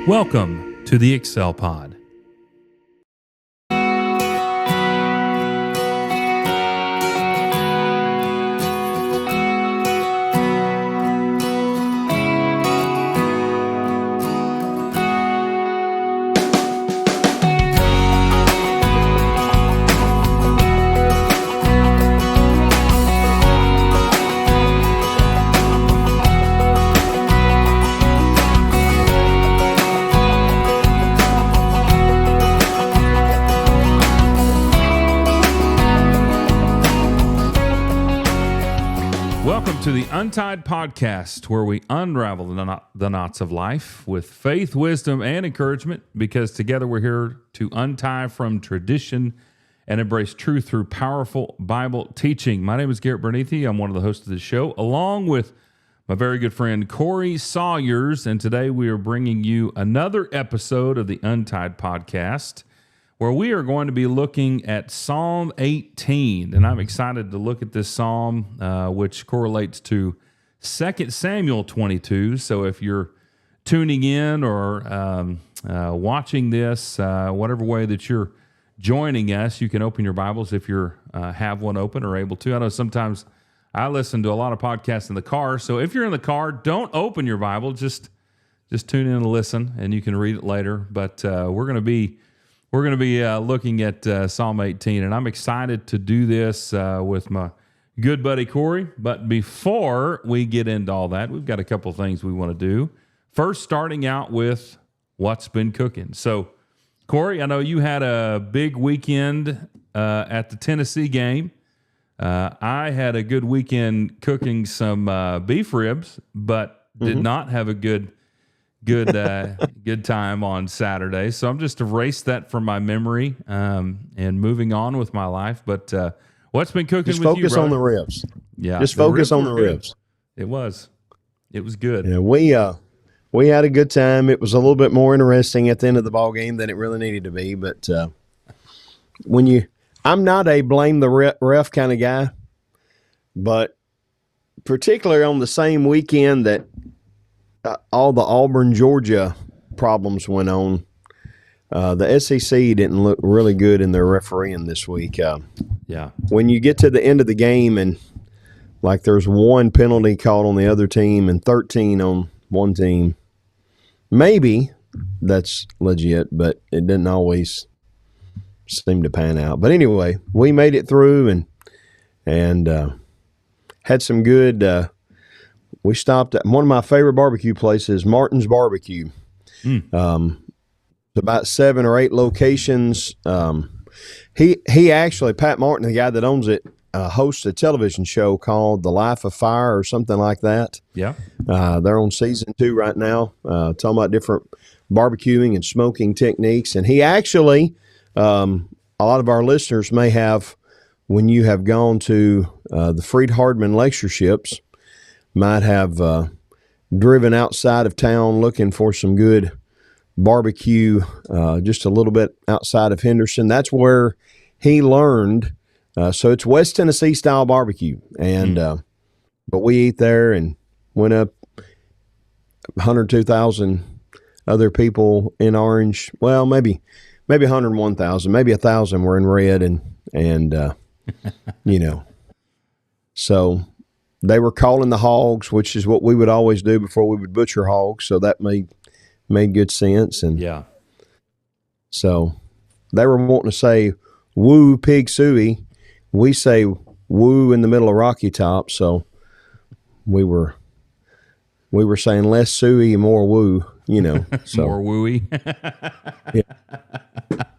Welcome to the Excel Pod. Welcome to the Untied Podcast, where we unravel the knots of life with faith, wisdom, and encouragement, because together we're here to untie from tradition and embrace truth through powerful Bible teaching. My name is Garrett Bernithi. I'm one of the hosts of the show, along with my very good friend Corey Sawyers, and today we are bringing you another episode of the Untied Podcast, where we are going to be looking at Psalm 18. And I'm excited to look at this psalm, which correlates to 2 Samuel 22. So if you're tuning in or watching this, whatever way that you're joining us, you can open your Bibles if you have one open or able to. I know sometimes I listen to a lot of podcasts in the car. So if you're in the car, don't open your Bible. Just tune in and listen, and you can read it later. But we're going to be looking at Psalm 18, and I'm excited to do this with my good buddy Corey. But before we get into all that, we've got a couple of things we want to do. First, starting out with what's been cooking. So, Corey, I know you had a big weekend at the Tennessee game. I had a good weekend cooking some beef ribs, but did not have a good time on Saturday. So I'm just erased that from my memory and moving on with my life. But what's been cooking just with you, focus brother? on the ribs. Yeah. Just focus on the ribs. It was good. Yeah, we had a good time. It was a little bit more interesting at the end of the ball game than it really needed to be. But I'm not a blame the ref kind of guy, but particularly on the same weekend that all the Auburn, Georgia problems went on, the SEC didn't look really good in their refereeing this week. When you get to the end of the game and like there's one penalty called on the other team and 13 on one team, maybe that's legit, but it didn't always seem to pan out. But anyway, we made it through and had some good we stopped at one of my favorite barbecue places, Martin's Barbecue. About 7 or 8 locations. He actually, Pat Martin, the guy that owns it, hosts a television show called The Life of Fire or something like that. Yeah. They're on season 2 right now, talking about different barbecuing and smoking techniques. And he actually, a lot of our listeners may have, when you have gone to the Freed Hardman lectureships, might have driven outside of town looking for some good barbecue, just a little bit outside of Henderson. That's where he learned. So it's West Tennessee style barbecue. And but we eat there and went up 102,000 other people in orange. Well, maybe 101,000, maybe 1,000 were in red and so they were calling the hogs, which is what we would always do before we would butcher hogs. So that made good sense. And so they were wanting to say woo pig suey. We say woo in the middle of Rocky Top. So we were saying less suey and more woo, So More wooey.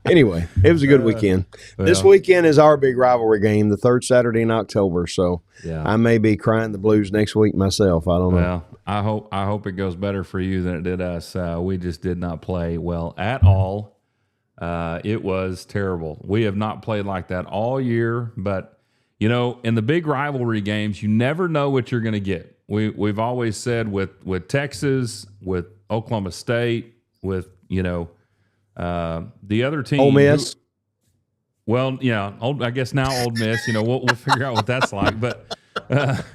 Anyway, it was a good weekend. This weekend is our big rivalry game, the third Saturday in October. So I may be crying the blues next week myself. I don't know. Well, I hope it goes better for you than it did us. We just did not play well at all. It was terrible. We have not played like that all year. But, in the big rivalry games, you never know what you're going to get. We've always said with Texas, with Oklahoma State, with, the other team. Ole Miss. I guess now Ole Miss, we'll figure out what that's like. But But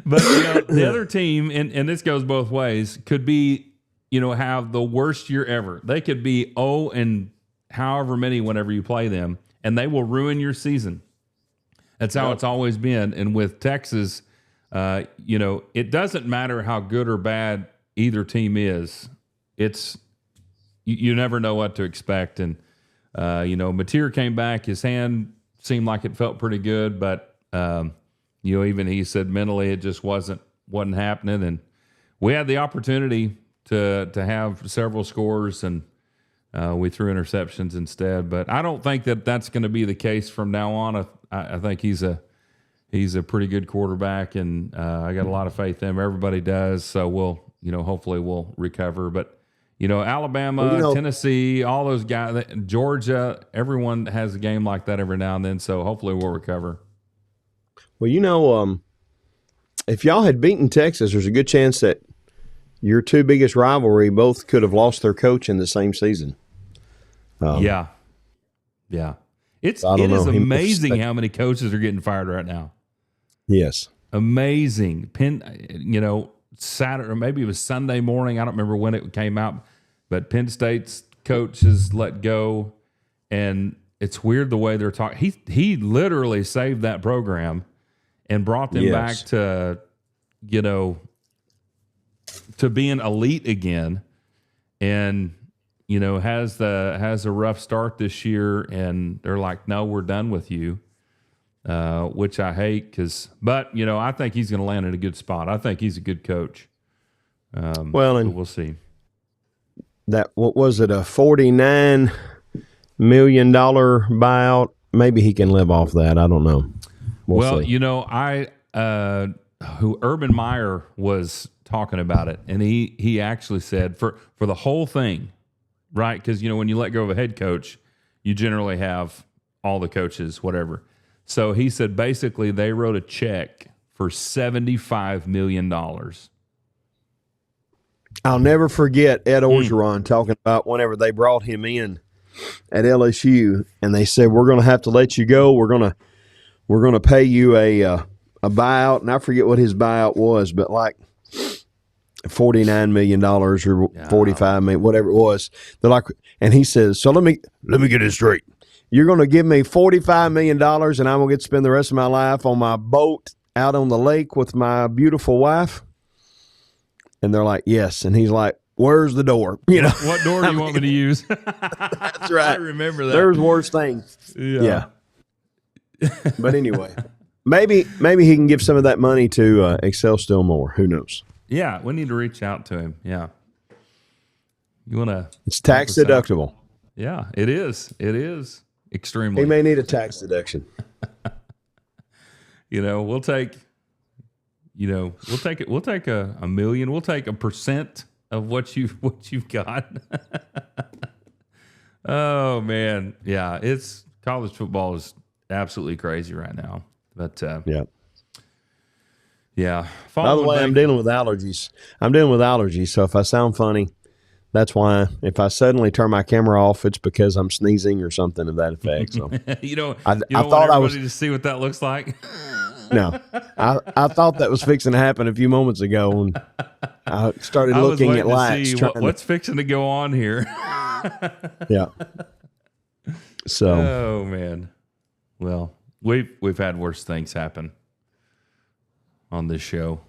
the other team, and this goes both ways, could be, have the worst year ever. They could be and however many whenever you play them, and they will ruin your season. That's how it's always been. And with Texas, it doesn't matter how good or bad either team is. It's you never know what to expect. And Mateer came back. His hand seemed like it felt pretty good, but even he said mentally it just wasn't happening. And we had the opportunity to have several scores, and we threw interceptions instead. But I don't think that's going to be the case from now on. I think he's a pretty good quarterback, and I got a lot of faith in him. Everybody does. So we'll hopefully we'll recover. But Alabama, Tennessee, all those guys, Georgia, everyone has a game like that every now and then. So hopefully we'll recover. Well, if y'all had beaten Texas, there's a good chance that your two biggest rivalry both could have lost their coach in the same season. Yeah. It is amazing how many coaches are getting fired right now. Yes. Amazing. Saturday, or maybe it was Sunday morning. I don't remember when it came out, but Penn State's coach is let go, and it's weird the way they're talking. He literally saved that program and brought them back to, to being elite again, and has a rough start this year, and they're like, no, we're done with you, which I hate but I think he's going to land in a good spot. I think he's a good coach. And we'll see. What was it, a $49 million buyout? Maybe he can live off that. I don't know. We'll see. Urban Meyer was talking about it, and he actually said for the whole thing, right? Because when you let go of a head coach, you generally have all the coaches, whatever. So he said basically they wrote a check for $75 million. I'll never forget Ed Orgeron talking about whenever they brought him in at LSU, and they said, we're going to have to let you go. We're going to pay you a buyout, and I forget what his buyout was, but like $49 million or $45 million, whatever it was. They're like, and he says, so let me get this straight. You're going to give me $45 million, and I'm going to get to spend the rest of my life on my boat out on the lake with my beautiful wife? And they're like, yes. And he's like, where's the door? What door do you want me to use? That's right. I remember that. There's worse things. Yeah. But anyway, maybe he can give some of that money to excel still more. Who knows? Yeah, we need to reach out to him. Yeah. You want to? It's tax deductible. Yeah, it is. It is extremely. He may need a tax deduction. We'll take. We'll take a million. We'll take 1% of what you've got. Oh man, yeah. It's college football is absolutely crazy right now. But yeah. By the way, I'm dealing with allergies. So if I sound funny, that's why. If I suddenly turn my camera off, it's because I'm sneezing or something of that effect. So I thought I was to see what that looks like. No, I thought that was fixing to happen a few moments ago, and I started looking at lights. What's fixing to go on here? Yeah. So. Oh man. Well, we've had worse things happen on this show.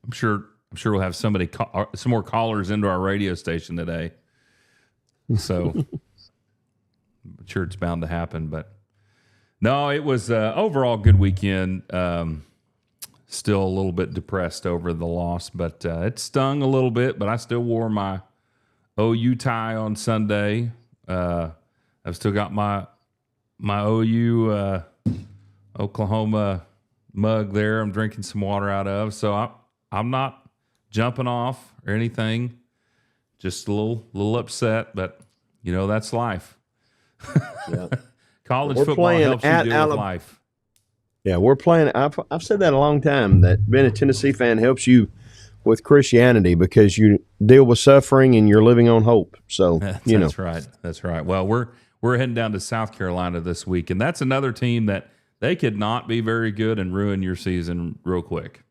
I'm sure we'll have some more callers into our radio station today. So I'm sure it's bound to happen, but. No, it was overall good weekend. Still a little bit depressed over the loss, but it stung a little bit. But I still wore my OU tie on Sunday. I've still got my OU Oklahoma mug there. I'm drinking some water out of. So I'm not jumping off or anything. Just a little upset, but that's life. Yeah. College football helps you deal with life. Yeah, we're playing. I've said that a long time, that being a Tennessee fan helps you with Christianity because you deal with suffering and you're living on hope. So, That's right. That's right. Well, we're heading down to South Carolina this week, and that's another team that they could not be very good and ruin your season real quick.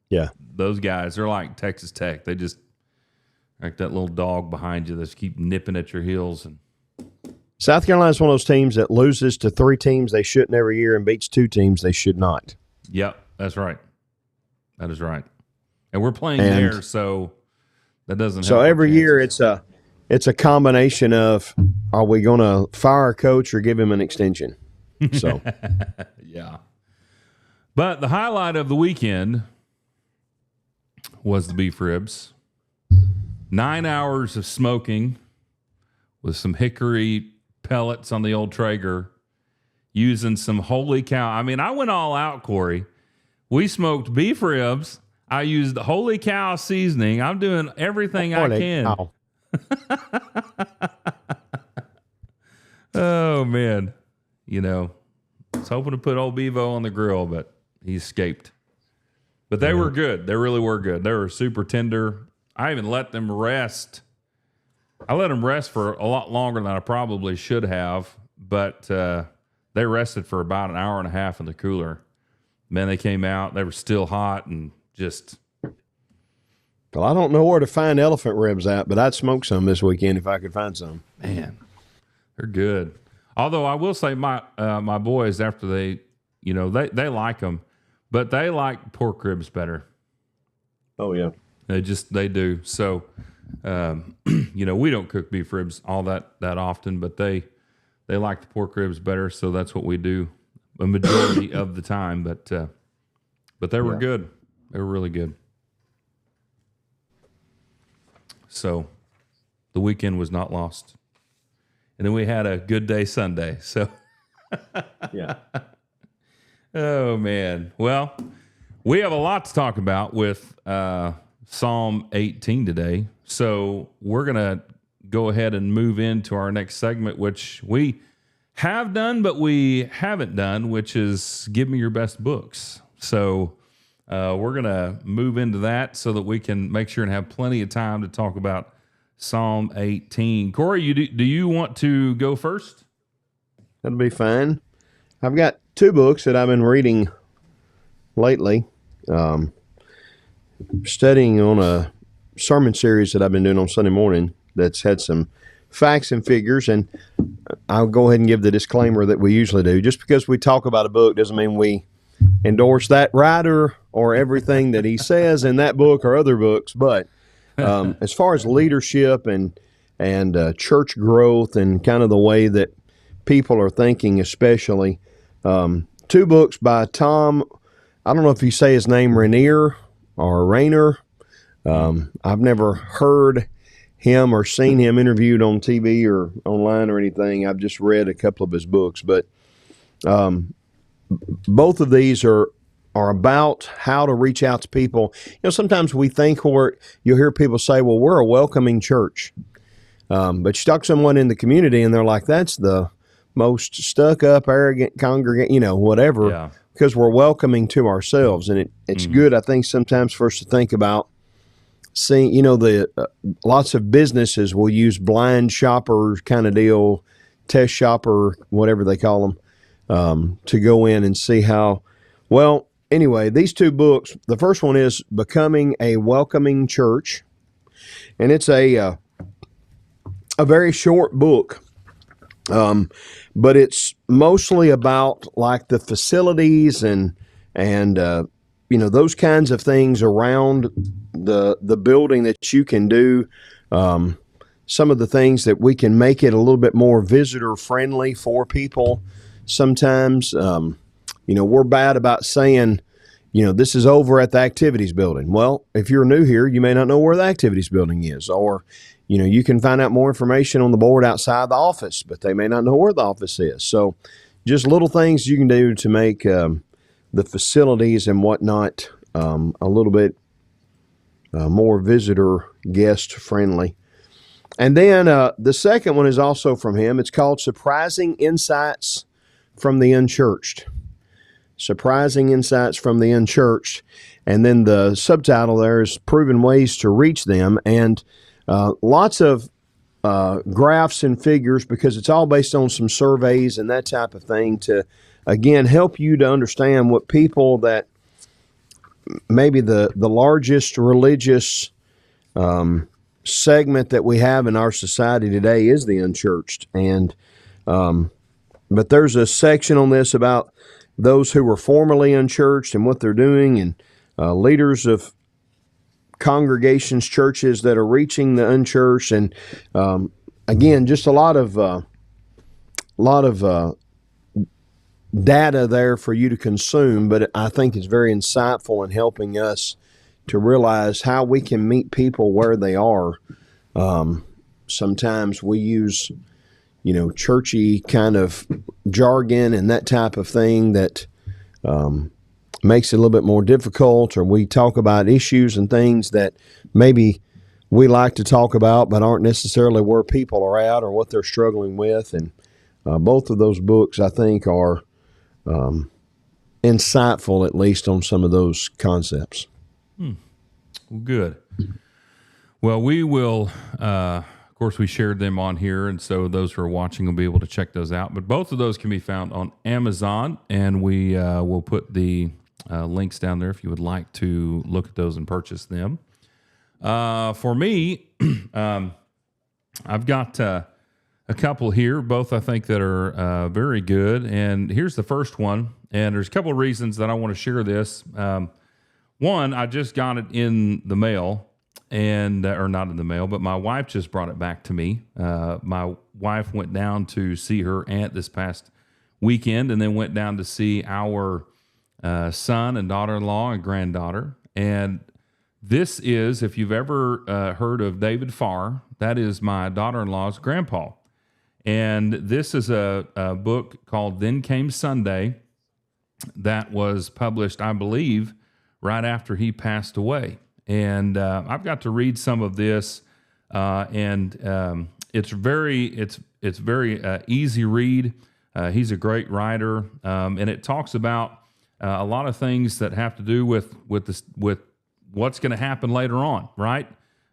Yeah. Those guys, they're like Texas Tech. They just like that little dog behind you that's keep nipping at your heels. And South Carolina's one of those teams that loses to 3 teams they shouldn't every year and beats 2 teams they should not. Yep, that's right. That is right. And we're playing there, so that doesn't help. So every year it's a combination of, are we going to fire a coach or give him an extension? So yeah. But the highlight of the weekend was the beef ribs. 9 hours of smoking with some hickory pellets on the old Traeger, using some holy cow. I mean, I went all out, Corey. We smoked beef ribs. I used holy cow seasoning. I'm doing everything I can. Cow. Oh, man. You know, I was hoping to put old Bevo on the grill, but he escaped. But they were good. They really were good. They were super tender. I even let them rest. I let them rest for a lot longer than I probably should have, but they rested for about an hour and a half in the cooler. Man, they came out. They were still hot and just... Well, I don't know where to find elephant ribs at, but I'd smoke some this weekend if I could find some. Man, they're good. Although I will say my boys, after they like them, but they like pork ribs better. Oh, yeah. They do. So, we don't cook beef ribs all that often, but they like the pork ribs better. So that's what we do a majority of the time. But they were good. They were really good. So the weekend was not lost. And then we had a good day Sunday. So, yeah. Oh, man. Well, we have a lot to talk about with Psalm 18 today. So we're going to go ahead and move into our next segment, which we have done, but we haven't done, which is Give Me Your Best Books. So we're going to move into that so that we can make sure and have plenty of time to talk about Psalm 18. Corey, do you want to go first? That'll be fine. I've got 2 books that I've been reading lately. Studying on a sermon series that I've been doing on Sunday morning that's had some facts and figures, and I'll go ahead and give the disclaimer that we usually do. Just because we talk about a book doesn't mean we endorse that writer or everything that he says in that book or other books, but as far as leadership and church growth and kind of the way that people are thinking, especially 2 books by Tom, I don't know if you say his name, Rainier or Rayner. I've never heard him or seen him interviewed on TV or online or anything. I've just read a couple of his books, but both of these are about how to reach out to people. Sometimes we think, or you'll hear people say, well, we're a welcoming church. But you talk to someone in the community and they're like, that's the most stuck up, arrogant congregant, whatever, because we're welcoming to ourselves. And it's good, I think, sometimes for us to think about seeing, lots of businesses will use blind shopper kind of deal, test shopper, whatever they call them, to go in and see how, well, anyway, these 2 books, the first one is Becoming a Welcoming Church. And it's a very short book. But it's mostly about like the facilities and those kinds of things around the building that you can do. Some of the things that we can make it a little bit more visitor friendly for people. Sometimes, we're bad about saying, this is over at the activities building. Well, if you're new here, you may not know where the activities building is, or you can find out more information on the board outside the office, but they may not know where the office is. So just little things you can do to make the facilities and whatnot a little bit more visitor guest friendly. And then the second one is also from him. It's called Surprising Insights from the Unchurched. Surprising Insights from the Unchurched. And then the subtitle there is Proven Ways to Reach Them. And lots of graphs and figures, because it's all based on some surveys and that type of thing to again, help you to understand what people that maybe the largest religious segment that we have in our society today is the unchurched. And but there's a section on this about those who were formerly unchurched and what they're doing, and leaders of congregations, churches that are reaching the unchurched, and again, just a lot of data there for you to consume. But I think it's very insightful in helping us to realize how we can meet people where they are. Sometimes we use, churchy kind of jargon and that type of thing that makes it a little bit more difficult, or we talk about issues and things that maybe we like to talk about but aren't necessarily where people are at or what they're struggling with. And both of those books, I think, are insightful, at least on some of those concepts. Well, good. Well, we will, of course, we shared them on here, and so those who are watching will be able to check those out. But both of those can be found on Amazon, and we will put the links down there if you would like to look at those and purchase them. For me, I've got a couple here, both I think that are very good. And here's the first one, and there's a couple of reasons that I want to share this. One, I just got it in the mail, and or not in the mail, but my wife just brought it back to me. My wife went down to see her aunt this past weekend, and then went down to see our son and daughter-in-law and granddaughter. And this is, if you've ever heard of David Farr, that is my daughter-in-law's grandpa. And this is a book called Then Came Sunday that was published, I believe, right after he passed away. And I've got to read some of this, and it's very easy read. He's a great writer, and it talks about a lot of things that have to do with what's going to happen later on. Right?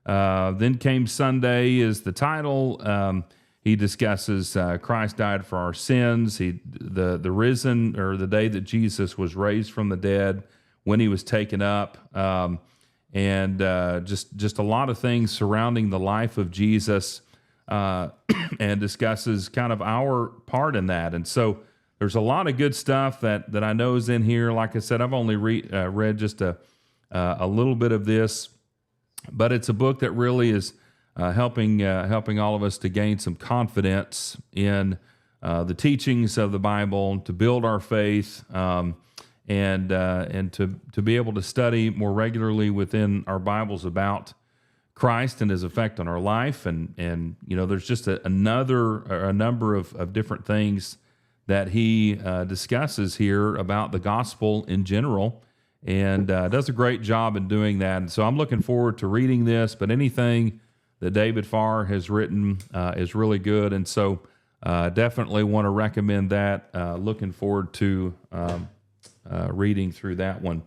Then Came Sunday is the title. He discusses Christ died for our sins. The risen, or the day that Jesus was raised from the dead, when he was taken up, and just a lot of things surrounding the life of Jesus, and discusses kind of our part in that. And so there's a lot of good stuff that I know is in here. Like I said, I've only read just a little bit of this, but it's a book that really is helping all of us to gain some confidence in the teachings of the Bible, to build our faith, and to be able to study more regularly within our Bibles about Christ and his effect on our life. And there's just a number of different things that he discusses here about the gospel in general, and does a great job in doing that. And so I'm looking forward to reading this, but anything that David Farr has written is really good. And so definitely want to recommend that. Looking forward to reading through that one.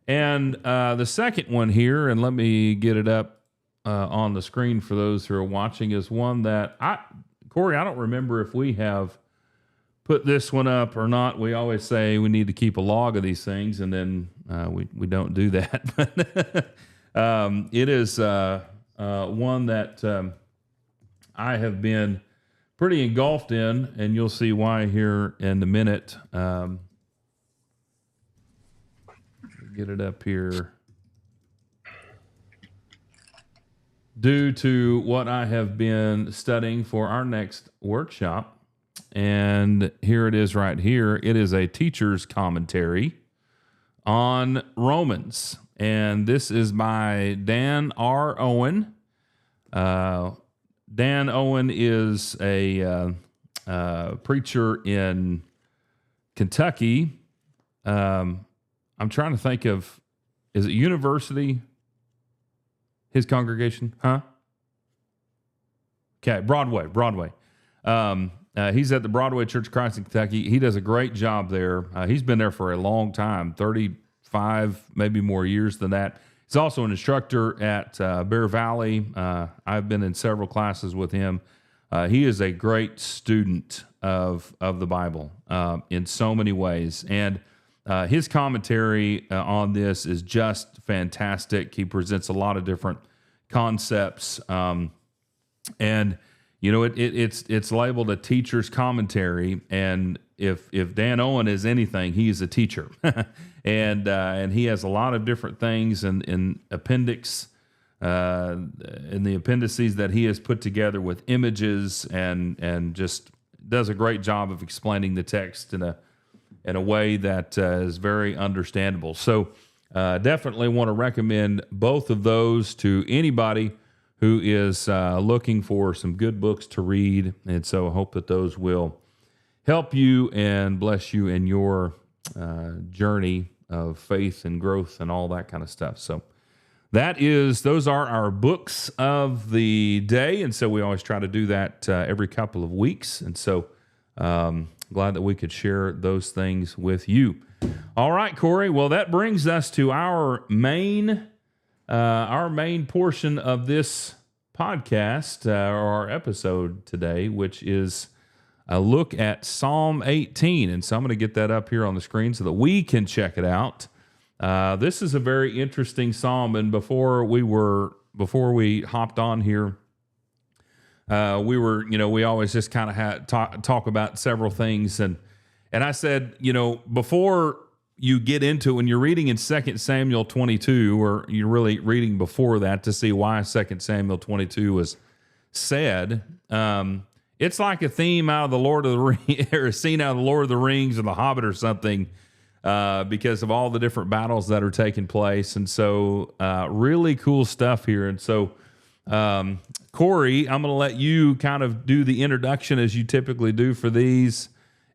And the second one here, and let me get it up on the screen for those who are watching, is one that Corey, I don't remember if we have put this one up or not. We always say we need to keep a log of these things, and then we don't do that. But it is one that I have been pretty engulfed in, and you'll see why here in a minute. Get it up here. Due to what I have been studying for our next workshop, and here it is right here. It is a teacher's commentary on Romans, and this is by Dan R. Owen. Dan Owen is a preacher in Kentucky. I'm trying to think of, is it University? His congregation, huh? Okay, Broadway. He's at the Broadway Church of Christ in Kentucky. He does a great job there. He's been there for a long time, 35, maybe more years than that. He's also an instructor at Bear Valley. I've been in several classes with him. he is a great student of the Bible in so many ways. And his commentary on this is just fantastic. He presents a lot of different concepts. And, it's labeled a teacher's commentary. And if Dan Owen is anything, he is a teacher. And he has a lot of different things in appendix, in the appendices that he has put together with images and just does a great job of explaining the text in a way that is very understandable. So definitely want to recommend both of those to anybody who is looking for some good books to read. And so I hope that those will help you and bless you in your journey of faith and growth and all that kind of stuff. So those are our books of the day. And so we always try to do that every couple of weeks. And so glad that we could share those things with you. All right, Corey. Well, that brings us to our main portion of this podcast, or our episode today, which is a look at Psalm 18. And so I'm going to get that up here on the screen so that we can check it out. This is a very interesting psalm. And before we hopped on here, we always just kind of talk about several things. And I said, before you get into it, when you're reading in 2 Samuel 22, or you're really reading before that to see why 2 Samuel 22 was said, it's like a theme out of the Lord of the Rings, or a scene out of the Lord of the Rings or the Hobbit or something, because of all the different battles that are taking place. And so really cool stuff here. And so Corey, I'm going to let you kind of do the introduction as you typically do for these,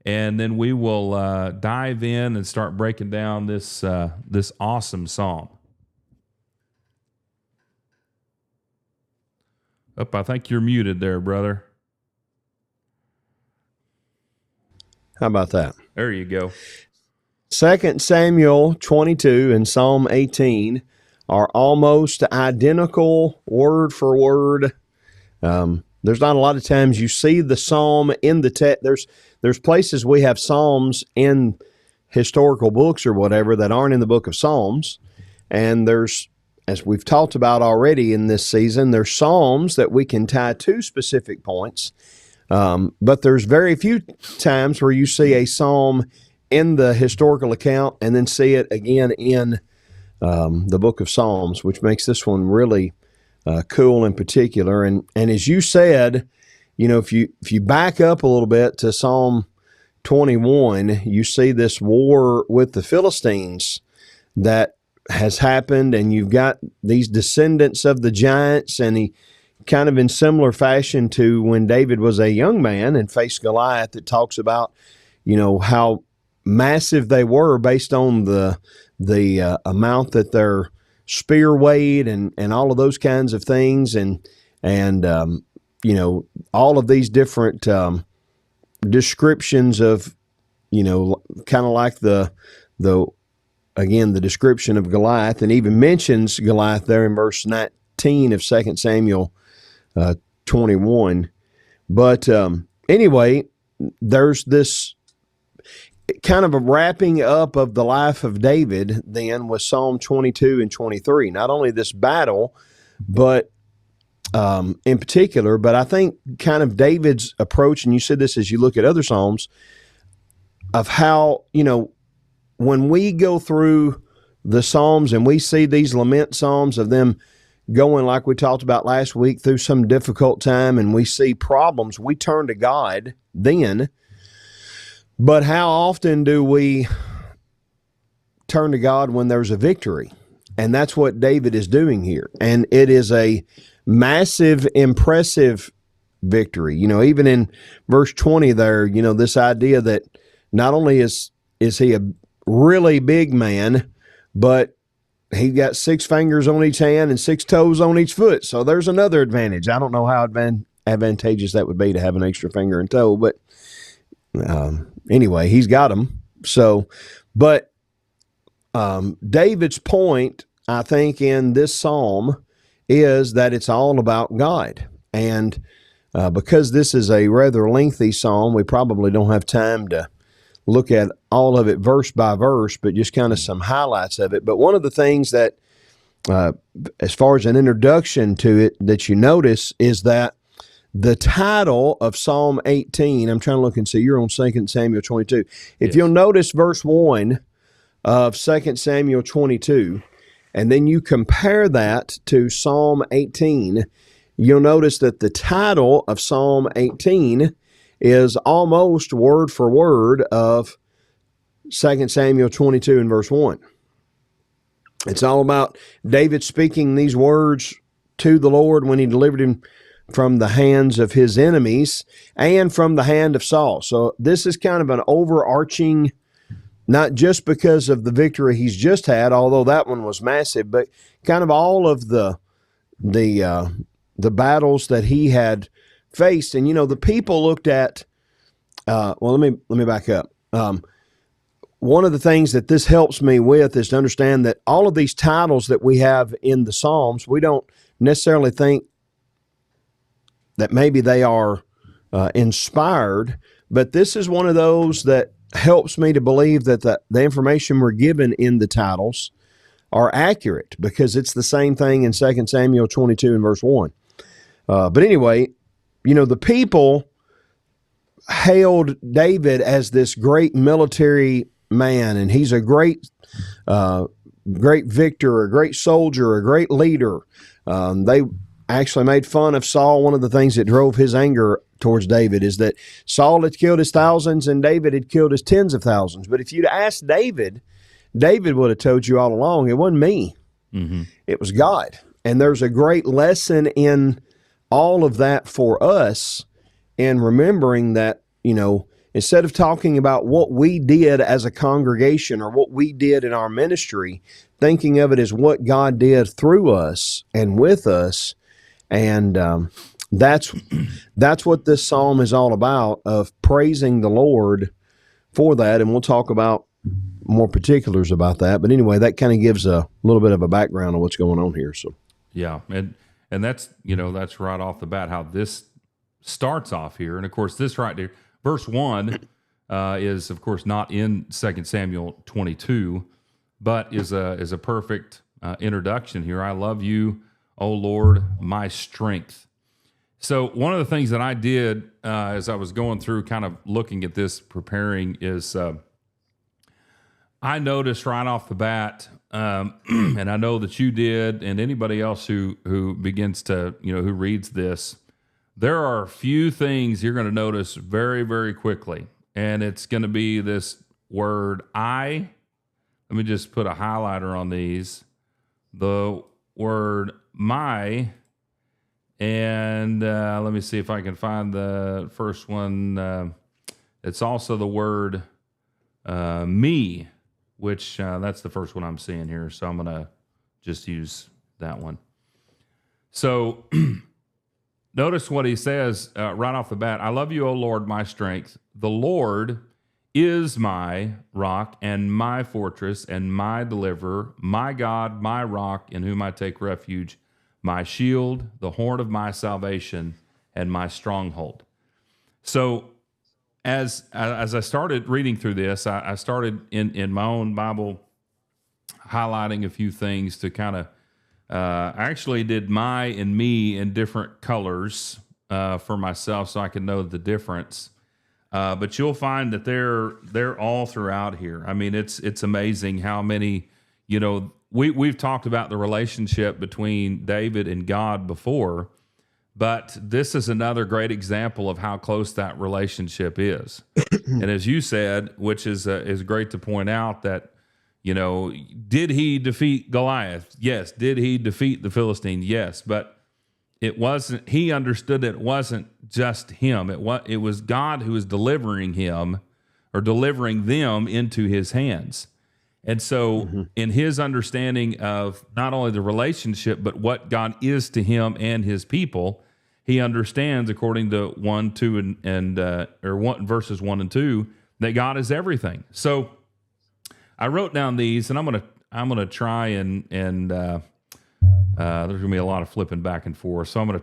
and then we will dive in and start breaking down this awesome psalm. I think you're muted there, brother. How about that? There you go. 2 Samuel 22 and Psalm 18 are almost identical word for word. There's not a lot of times you see the psalm in the text. There's places we have psalms in historical books or whatever that aren't in the book of Psalms. And there's, as we've talked about already in this season, there's psalms that we can tie to specific points. But there's very few times where you see a psalm in the historical account and then see it again in the book of Psalms, which makes this one really cool in particular. And as you said, if you back up a little bit to Psalm 21, you see this war with the Philistines that has happened, and you've got these descendants of the giants, and he kind of in similar fashion to when David was a young man and faced Goliath. It talks about, how massive they were based on the amount that their spear weighed and all of those kinds of things. And all of these different descriptions of, kind of like the description of Goliath, and even mentions Goliath there in verse 19 of 2 Samuel 21. But anyway, there's this kind of a wrapping up of the life of David then with Psalm 22 and 23. Not only this battle, but in particular, but I think kind of David's approach, and you said this as you look at other Psalms, of how, when we go through the Psalms and we see these lament Psalms of them going, like we talked about last week, through some difficult time, and we see problems, we turn to God then. But how often do we turn to God when there's a victory? And that's what David is doing here. And it is a massive, impressive victory. Even in verse 20 there, this idea that not only is he a really big man, but he got 6 fingers on each hand and 6 toes on each foot. So there's another advantage. I don't know how advantageous that would be to have an extra finger and toe, but anyway, he's got them. So, but David's point, I think, in this psalm is that it's all about God. And Because this is a rather lengthy psalm, we probably don't have time to look at all of it verse by verse, but just kind of some highlights of it. But one of the things that, as far as an introduction to it, that you notice is that the title of Psalm 18, I'm trying to look and see, you're on 2 Samuel 22. If you'll notice verse 1 of 2 Samuel 22, and then you compare that to Psalm 18, you'll notice that the title of Psalm 18 is almost word for word of 2 Samuel 22 and verse 1. It's all about David speaking these words to the Lord when he delivered him from the hands of his enemies and from the hand of Saul. So this is kind of an overarching, not just because of the victory he's just had, although that one was massive, but kind of all of the battles that he had faced. And, the people looked at, let me back up. One of the things that this helps me with is to understand that all of these titles that we have in the Psalms, we don't necessarily think that maybe they are inspired, but this is one of those that helps me to believe that the information we're given in the titles are accurate, because it's the same thing in 2 Samuel 22 and verse 1. But anyway, the people hailed David as this great military man, and he's a great victor, a great soldier, a great leader. They actually made fun of Saul. One of the things that drove his anger towards David is that Saul had killed his thousands and David had killed his tens of thousands. But if you'd asked David, David would have told you all along, it wasn't me. Mm-hmm. It was God. And there's a great lesson in all of that for us, in remembering that, instead of talking about what we did as a congregation or what we did in our ministry, thinking of it as what God did through us and with us. And that's what this psalm is all about, of praising the Lord for that. And we'll talk about more particulars about that. But anyway, that kind of gives a little bit of a background on what's going on here. So yeah, and that's that's right off the bat how this starts off here. And of course, this right there, verse 1 is of course not in 2 Samuel 22, but is a perfect introduction here. I love you, O Lord, my strength. So one of the things that I did as I was going through kind of looking at this, preparing, is I noticed right off the bat, and I know that you did, and anybody else who begins to, who reads this, there are a few things you're going to notice very, very quickly. And it's going to be this word, I. Let me just put a highlighter on these. The word my, and let me see if I can find the first one. It's also the word me, which that's the first one I'm seeing here. So I'm going to just use that one. So notice what he says right off the bat. I love you, O Lord, my strength. The Lord is my rock and my fortress and my deliverer, my God, my rock, in whom I take refuge, my shield, the horn of my salvation, and my stronghold. So as I started reading through this, I started in my own Bible highlighting a few things to kind of, I actually did my and me in different colors for myself so I could know the difference. But you'll find that they're all throughout here. I mean, it's amazing how many, we've talked about the relationship between David and God before, but this is another great example of how close that relationship is. And as you said, which is great to point out, that, did he defeat Goliath? Yes. Did he defeat the Philistine? Yes. But it wasn't, he understood that it wasn't just him. It was God who was delivering him, or delivering them, into his hands. And so in his understanding of not only the relationship, but what God is to him and his people, he understands, according to verses 1 and 2, that God is everything. So I wrote down these, and I'm gonna try and there's gonna be a lot of flipping back and forth. So I'm gonna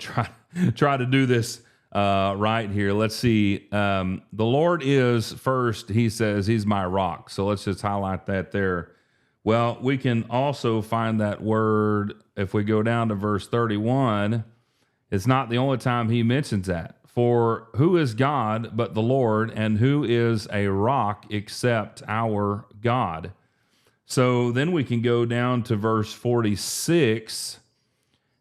try to do this right here. Let's see. The Lord is first, he says, he's my rock. So let's just highlight that there. Well, we can also find that word if we go down to verse 31. It's not the only time he mentions that. For who is God but the Lord, and who is a rock except our God? So then we can go down to verse 46,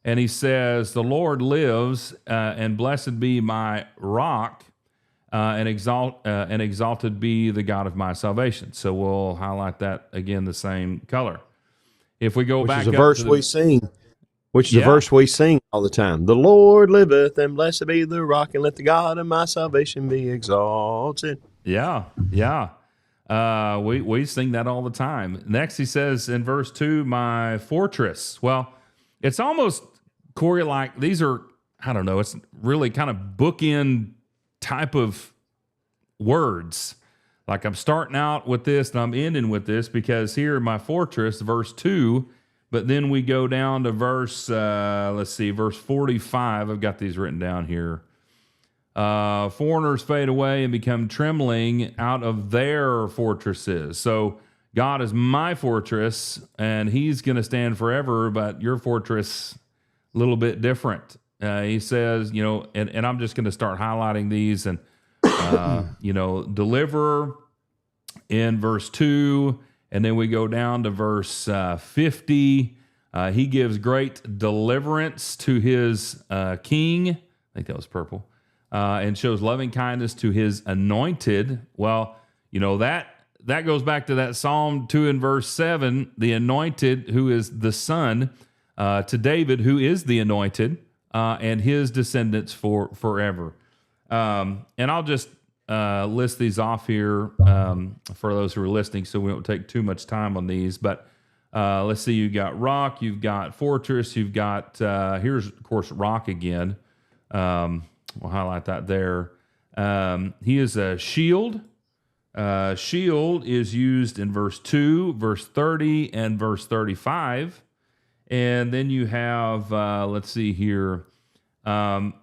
and he says, the Lord lives, and blessed be my rock, and exalted be the God of my salvation. So we'll highlight that again, the same color. If we go back is a up verse to the, we sing. Which is a verse we sing all the time. The Lord liveth, and blessed be the rock, and let the God of my salvation be exalted. Yeah. We sing that all the time. Next, he says in verse 2, my fortress. Well, it's almost, Corey, like these are, I don't know, it's really kind of bookend type of words. Like I'm starting out with this and I'm ending with this, because here, my fortress, verse 2, but then we go down to verse, verse 45. I've got these written down here. Foreigners fade away and become trembling out of their fortresses. So God is my fortress, and he's going to stand forever, but your fortress, a little bit different. He says, and I'm just going to start highlighting these, and, deliverer in verse 2. And then we go down to verse 50. He gives great deliverance to his king. I think that was purple. And shows loving kindness to his anointed. Well, that goes back to that Psalm 2 and verse 7, the anointed, who is the son, to David, who is the anointed, and his descendants forever. And I'll just list these off here for those who are listening, so we don't take too much time on these. But let's see, you've got rock, you've got fortress, you've got, here's, of course, rock again. We'll highlight that there. He is a shield. Shield is used in verse 2, verse 30, and verse 35. And then you have, let's see here,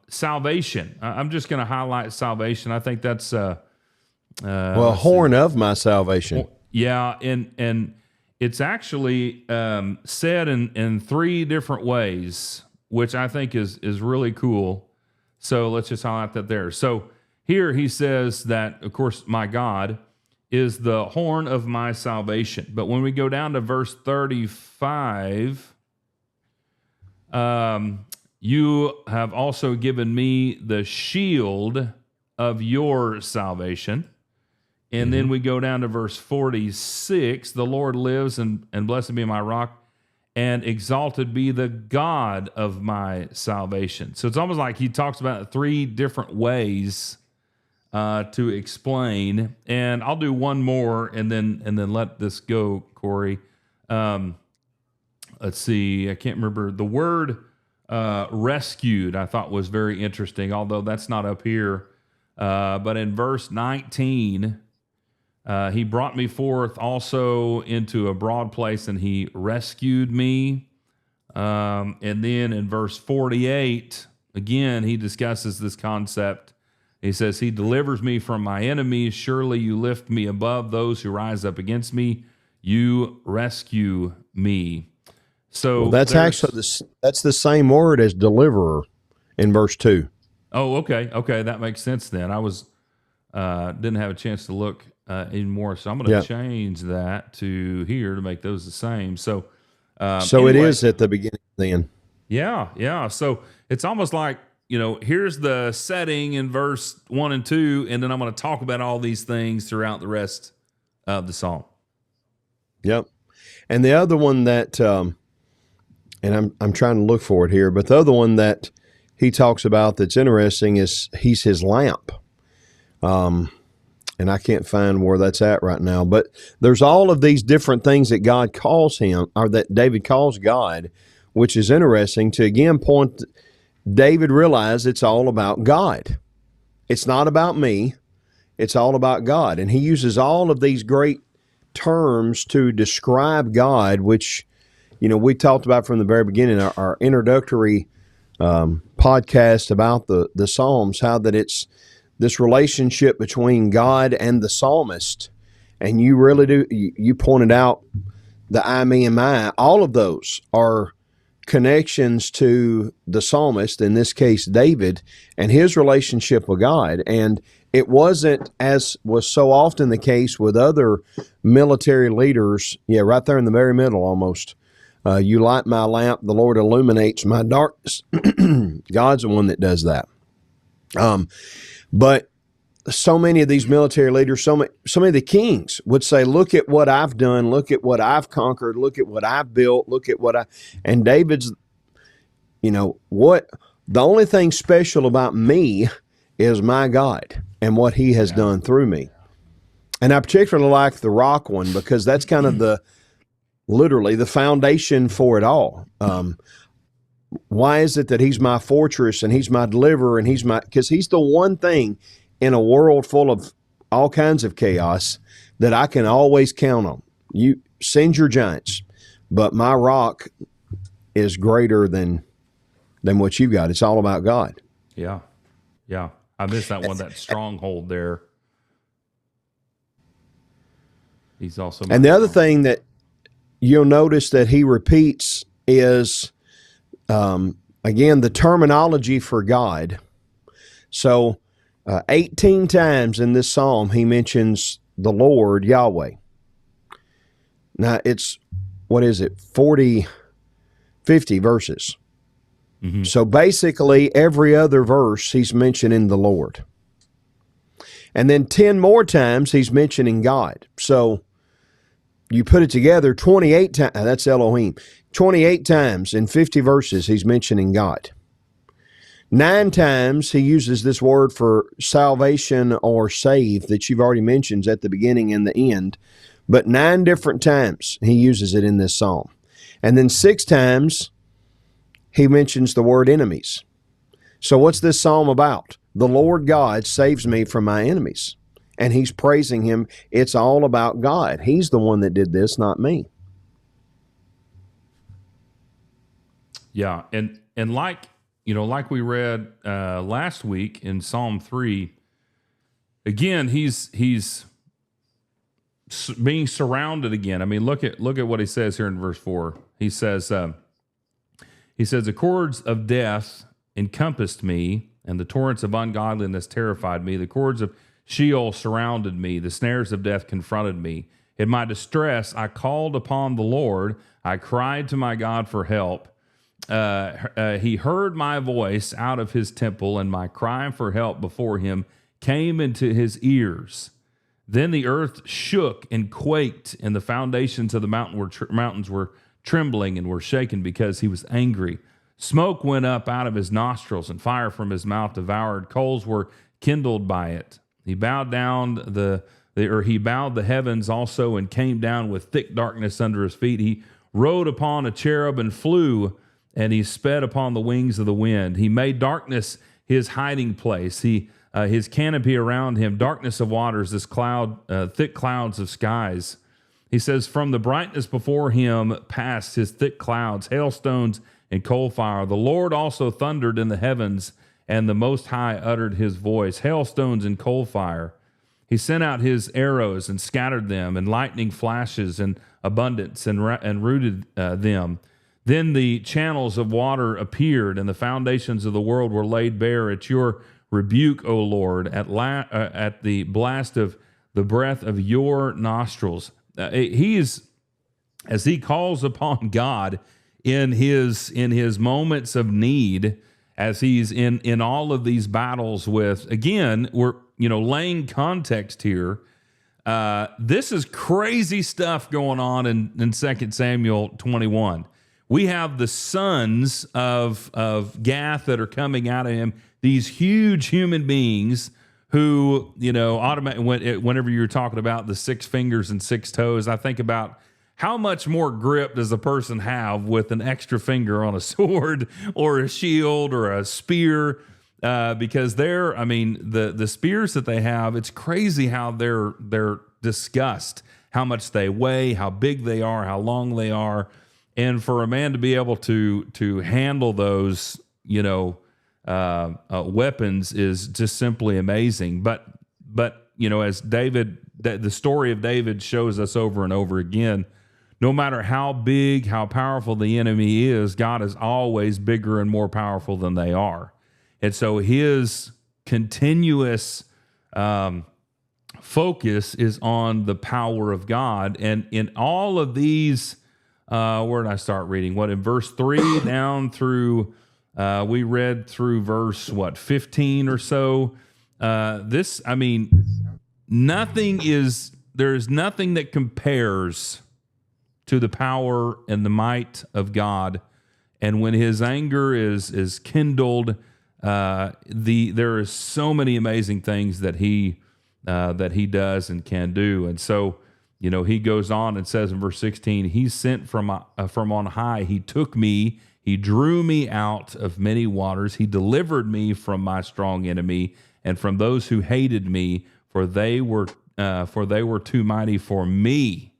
salvation. I'm just going to highlight salvation. I think that's horn of my salvation. Yeah, and it's actually said in three different ways, which I think is really cool. So let's just highlight that there. So here he says that, of course, my God is the horn of my salvation. But when we go down to verse 35, you have also given me the shield of your salvation. And then we go down to verse 46, the Lord lives, and blessed be my rock, and exalted be the God of my salvation. So it's almost like he talks about it three different ways to explain. And I'll do one more and then let this go, Corey. Let's see. I can't remember. The word rescued I thought was very interesting, although that's not up here. But in verse 19, he brought me forth also into a broad place, and he rescued me. And then in verse 48, again, he discusses this concept. He says, he delivers me from my enemies. Surely you lift me above those who rise up against me. You rescue me. So that's actually that's the same word as deliverer in verse 2. Oh, okay. Okay, that makes sense then. I was didn't have a chance to look anymore, so I'm going to change that to here to make those the same. So anyway, it is at the beginning then. Yeah. So it's almost like, here's the setting in verse 1 and 2, and then I'm going to talk about all these things throughout the rest of the psalm. Yep. And the other one that, and I'm trying to look for it here, but the other one that he talks about that's interesting is he's his lamp. And I can't find where that's at right now, but there's all of these different things that God calls him, or that David calls God, which is interesting to again point. David realized it's all about God. It's not about me. It's all about God. And he uses all of these great terms to describe God, which, we talked about from the very beginning. Our introductory podcast about the Psalms, how that it's this relationship between God and the psalmist. And you really do, you pointed out the I, me, and my, all of those are connections to the psalmist, in this case, David, and his relationship with God. And it wasn't, as was so often the case with other military leaders, right there in the very middle almost. You light my lamp, the Lord illuminates my darkness. God's the one that does that. But so many of these military leaders, so many of the kings would say, look at what I've done, look at what I've conquered, look at what I've built, look at and David's, what the only thing special about me is my God and what he has done through me. And I particularly like the rock one, because that's kind of literally the foundation for it all. Why is it that he's my fortress and he's my deliverer and because he's the one thing in a world full of all kinds of chaos that I can always count on. You send your giants, but my rock is greater than what you've got. It's all about God. Yeah. Yeah. I missed that one, that stronghold there. He's also, and the other thing that you'll notice that he repeats is, again, the terminology for God. So 18 times in this psalm, he mentions the Lord, Yahweh. Now it's, 50 verses. Mm-hmm. So basically every other verse he's mentioning the Lord. And then 10 more times he's mentioning God. So you put it together, 28 times, that's Elohim. 28 times in 50 verses he's mentioning God. 9 times he uses this word for salvation or save that you've already mentioned at the beginning and the end. But 9 different times he uses it in this psalm. And then 6 times he mentions the word enemies. So what's this psalm about? The Lord God saves me from my enemies. And he's praising him. It's all about God. He's the one that did this, not me. Yeah. And like we read last week in Psalm 3, again, he's being surrounded again. I mean, look at what he says here in verse 4. He says, the cords of death encompassed me, and the torrents of ungodliness terrified me. The cords of Sheol surrounded me. The snares of death confronted me. In my distress, I called upon the Lord. I cried to my God for help. He heard my voice out of his temple, and my cry for help before him came into his ears. Then the earth shook and quaked, and the foundations of the mountains were trembling and were shaken because he was angry. Smoke went up out of his nostrils, and fire from his mouth devoured. Coals were kindled by it. He bowed down he bowed the heavens also, and came down with thick darkness under his feet. He rode upon a cherub and flew, and he sped upon the wings of the wind. He made darkness his hiding place. His canopy around him, darkness of waters, thick clouds of skies. He says, from the brightness before him passed his thick clouds, hailstones and coal fire. The Lord also thundered in the heavens, and the Most High uttered his voice, hailstones and coal fire. He sent out his arrows and scattered them, and lightning flashes in abundance and rooted them. Then the channels of water appeared, and the foundations of the world were laid bare at your rebuke, O Lord, at the blast of the breath of your nostrils. As he calls upon God in his moments of need, as he's in all of these battles with, again, we're laying context here. This is crazy stuff going on in 2 Samuel 21. We have the sons of Gath that are coming out of him, these huge human beings who, whenever you're talking about the 6 fingers and 6 toes, I think about how much more grip does a person have with an extra finger on a sword or a shield or a spear? Because the spears that they have, it's crazy how they're discussed, how much they weigh, how big they are, how long they are. And for a man to be able to handle those, weapons is just simply amazing. But as David, the story of David shows us over and over again, no matter how big, how powerful the enemy is, God is always bigger and more powerful than they are. And so his continuous focus is on the power of God. And in all of these, where did I start reading? In verse 3 down through, we read through verse, 15 or so. There's nothing that compares to the power and the might of God. And when his anger is kindled, there is so many amazing things that he does and can do. And so, he goes on and says in verse 16, he sent from on high. He took me, he drew me out of many waters. He delivered me from my strong enemy and from those who hated me, for they were too mighty for me.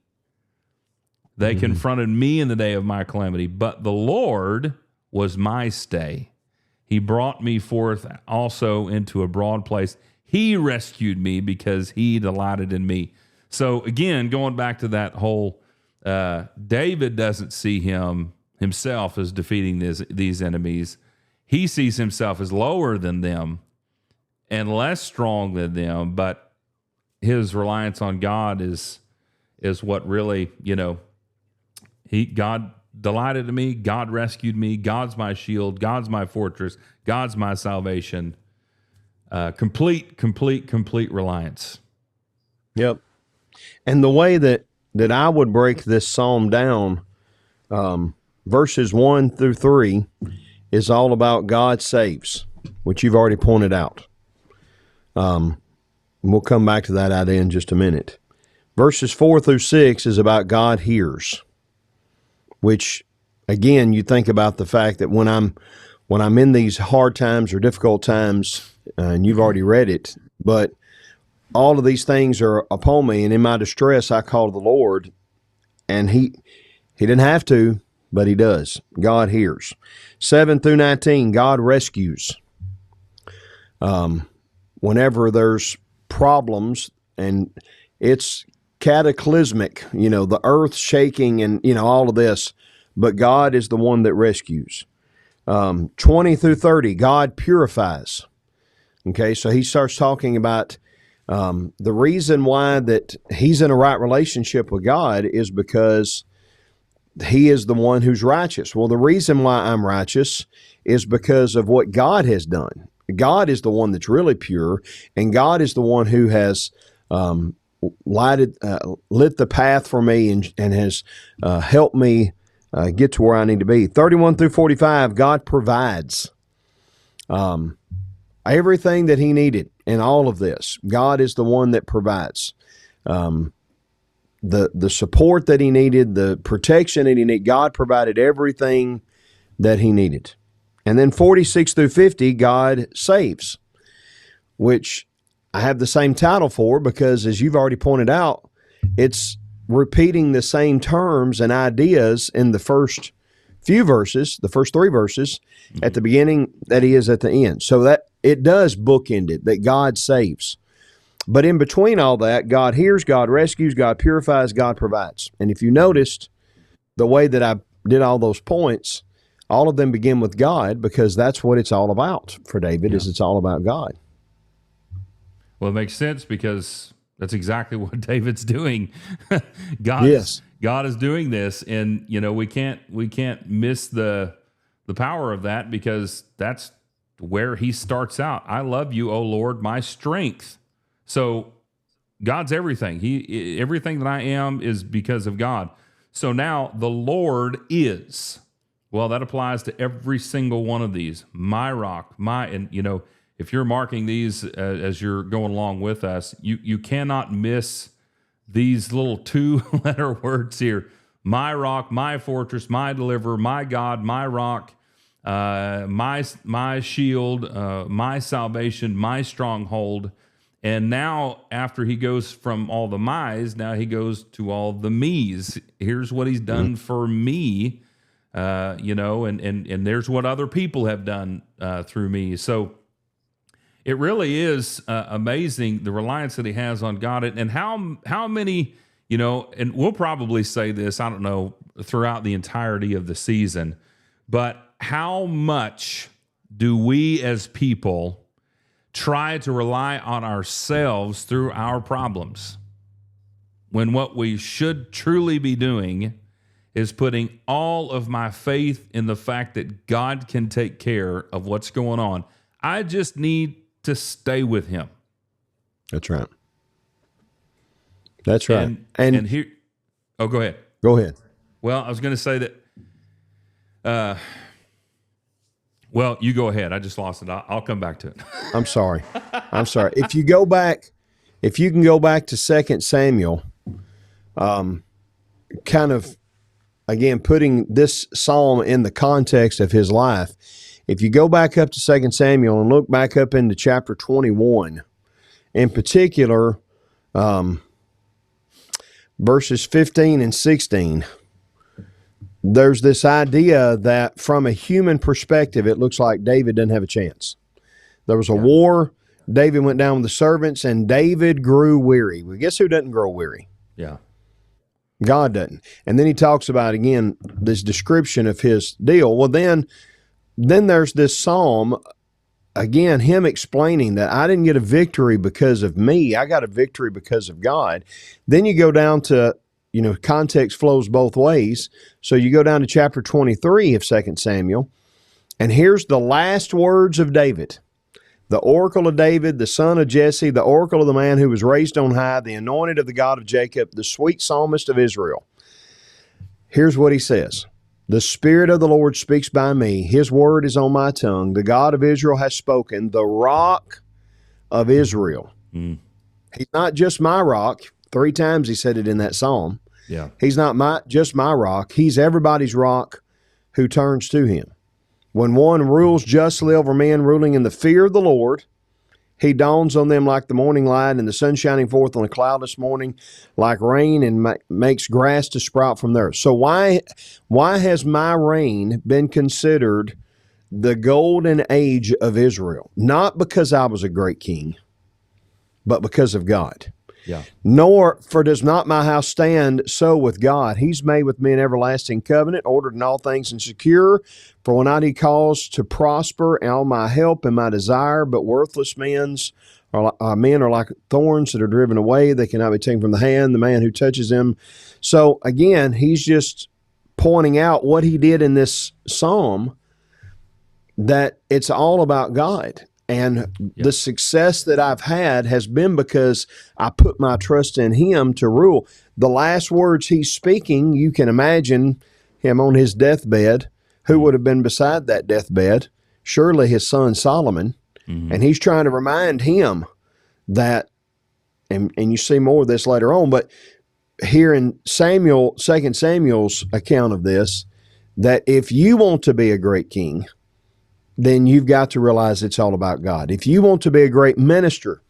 They confronted me in the day of my calamity, but the Lord was my stay. He brought me forth also into a broad place. He rescued me because he delighted in me. So again, going back to that whole, David doesn't see himself as defeating these enemies. He sees himself as lower than them and less strong than them, but his reliance on God is what really, God delighted in me, God rescued me, God's my shield, God's my fortress, God's my salvation. Complete reliance. Yep. And the way that I would break this psalm down, verses 1 through 3 is all about God saves, which you've already pointed out. We'll come back to that idea in just a minute. Verses 4 through 6 is about God hears, which, again, you think about the fact that when I'm in these hard times or difficult times, and you've already read it, but all of these things are upon me, and in my distress I call to the Lord, and he didn't have to, but he does. God hears. 7 through 19, God rescues. Whenever there's problems and it's cataclysmic, the earth shaking and, all of this, but God is the one that rescues. 20 through 30, God purifies. Okay, so he starts talking about the reason why that he's in a right relationship with God is because he is the one who's righteous. Well, the reason why I'm righteous is because of what God has done. God is the one that's really pure, and God is the one who has lit the path for me and has helped me get to where I need to be. 31 through 45, God provides everything that he needed in all of this. God is the one that provides the support that he needed, the protection that he needed. God provided everything that he needed. And then 46 through 50, God saves, which I have the same title for because, as you've already pointed out, it's repeating the same terms and ideas in the first few verses, the first 3 verses, at the beginning that he is at the end. So that it does bookend it, that God saves. But in between all that, God hears, God rescues, God purifies, God provides. And if you noticed the way that I did all those points, all of them begin with God because that's what it's all about for David, is it's all about God. Well, it makes sense because that's exactly what David's doing. God is doing this, and we can't miss the power of that because that's where he starts out. I love you, O Lord, my strength. So God's everything. Everything that I am is because of God. So now the Lord is. Well, that applies to every single one of these. My rock, if you're marking these as you're going along with us, you cannot miss these little 2-letter words here. My rock, my fortress, my deliverer, my God, my rock, my shield, my salvation, my stronghold. And now after he goes from all the my's, now he goes to all the me's. Here's what he's done for me. and there's what other people have done through me. So it really is amazing the reliance that he has on God, and how many, and we'll probably say this, I don't know, throughout the entirety of the season, but how much do we as people try to rely on ourselves through our problems, when what we should truly be doing is putting all of my faith in the fact that God can take care of what's going on. I just need to stay with him. That's right. That's right. And here, go ahead. Go ahead. Well, I was going to say that, well, you go ahead. I just lost it. I'll come back to it. I'm sorry. If you can go back to 2 Samuel, kind of, again, putting this psalm in the context of his life, if you go back up to 2 Samuel and look back up into chapter 21, in particular, verses 15 and 16, there's this idea that from a human perspective, it looks like David doesn't have a chance. There was a war. David went down with the servants, and David grew weary. Well, guess who doesn't grow weary? Yeah. God doesn't. And then he talks about, again, this description of his deal. Well, then there's this psalm, again, him explaining that I didn't get a victory because of me. I got a victory because of God. Then you go down to, context flows both ways. So you go down to chapter 23 of 2 Samuel, and here's the last words of David. The oracle of David, the son of Jesse, the oracle of the man who was raised on high, the anointed of the God of Jacob, the sweet psalmist of Israel. Here's what he says. The Spirit of the Lord speaks by me. His word is on my tongue. The God of Israel has spoken. The rock of Israel. He's not just my rock. 3 times he said it in that psalm. Yeah. He's not just my rock. He's everybody's rock who turns to him. When one rules justly over men, ruling in the fear of the Lord, he dawns on them like the morning light and the sun shining forth on a cloudless morning, like rain, and makes grass to sprout from the earth. So why has my reign been considered the golden age of Israel? Not because I was a great king, but because of God. Yeah. Nor, for does not my house stand so with God? He's made with me an everlasting covenant, ordered in all things and secure. For when I he calls to prosper, and all my help and my desire, but worthless men are like thorns that are driven away. They cannot be taken from the hand, the man who touches them. So again, he's just pointing out what he did in this psalm, that it's all about God. And the success that I've had has been because I put my trust in him to rule. The last words he's speaking, you can imagine him on his deathbed. Who would have been beside that deathbed? Surely his son Solomon. Mm-hmm. And he's trying to remind him that, and you see more of this later on, but here in 2 Samuel's account of this, that if you want to be a great king, then you've got to realize it's all about God. If you want to be a great minister,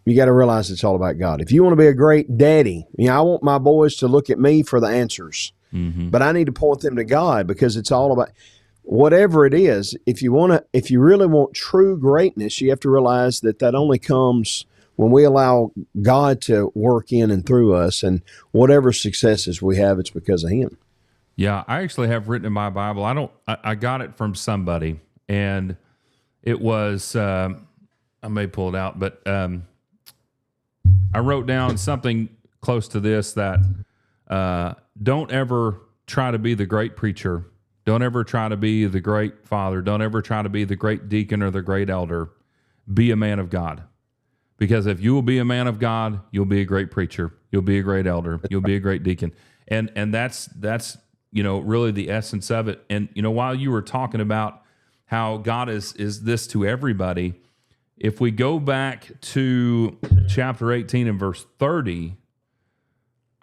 you got to realize it's all about God. If you want to be a great daddy, I want my boys to look at me for the answers, but I need to point them to God, because it's all about whatever it is. If you really want true greatness, you have to realize that only comes when we allow God to work in and through us, and whatever successes we have, it's because of him. Yeah. I actually have written in my Bible, I got it from somebody. And it was, I may pull it out, but I wrote down something close to this, that don't ever try to be the great preacher. Don't ever try to be the great father. Don't ever try to be the great deacon or the great elder. Be a man of God. Because if you will be a man of God, you'll be a great preacher. You'll be a great elder. You'll be a great deacon. And that's really the essence of it. And, while you were talking about how God is this to everybody, if we go back to chapter 18 and verse 30,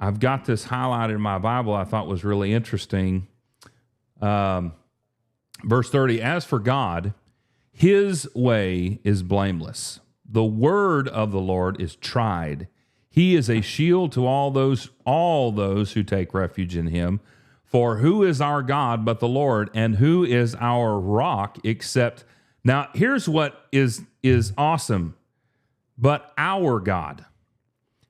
I've got this highlighted in my Bible I thought was really interesting. Verse 30, as for God, his way is blameless. The word of the Lord is tried. He is a shield to all those who take refuge in him. For who is our God but the Lord, and who is our rock except... Now, here's what is awesome. But our God.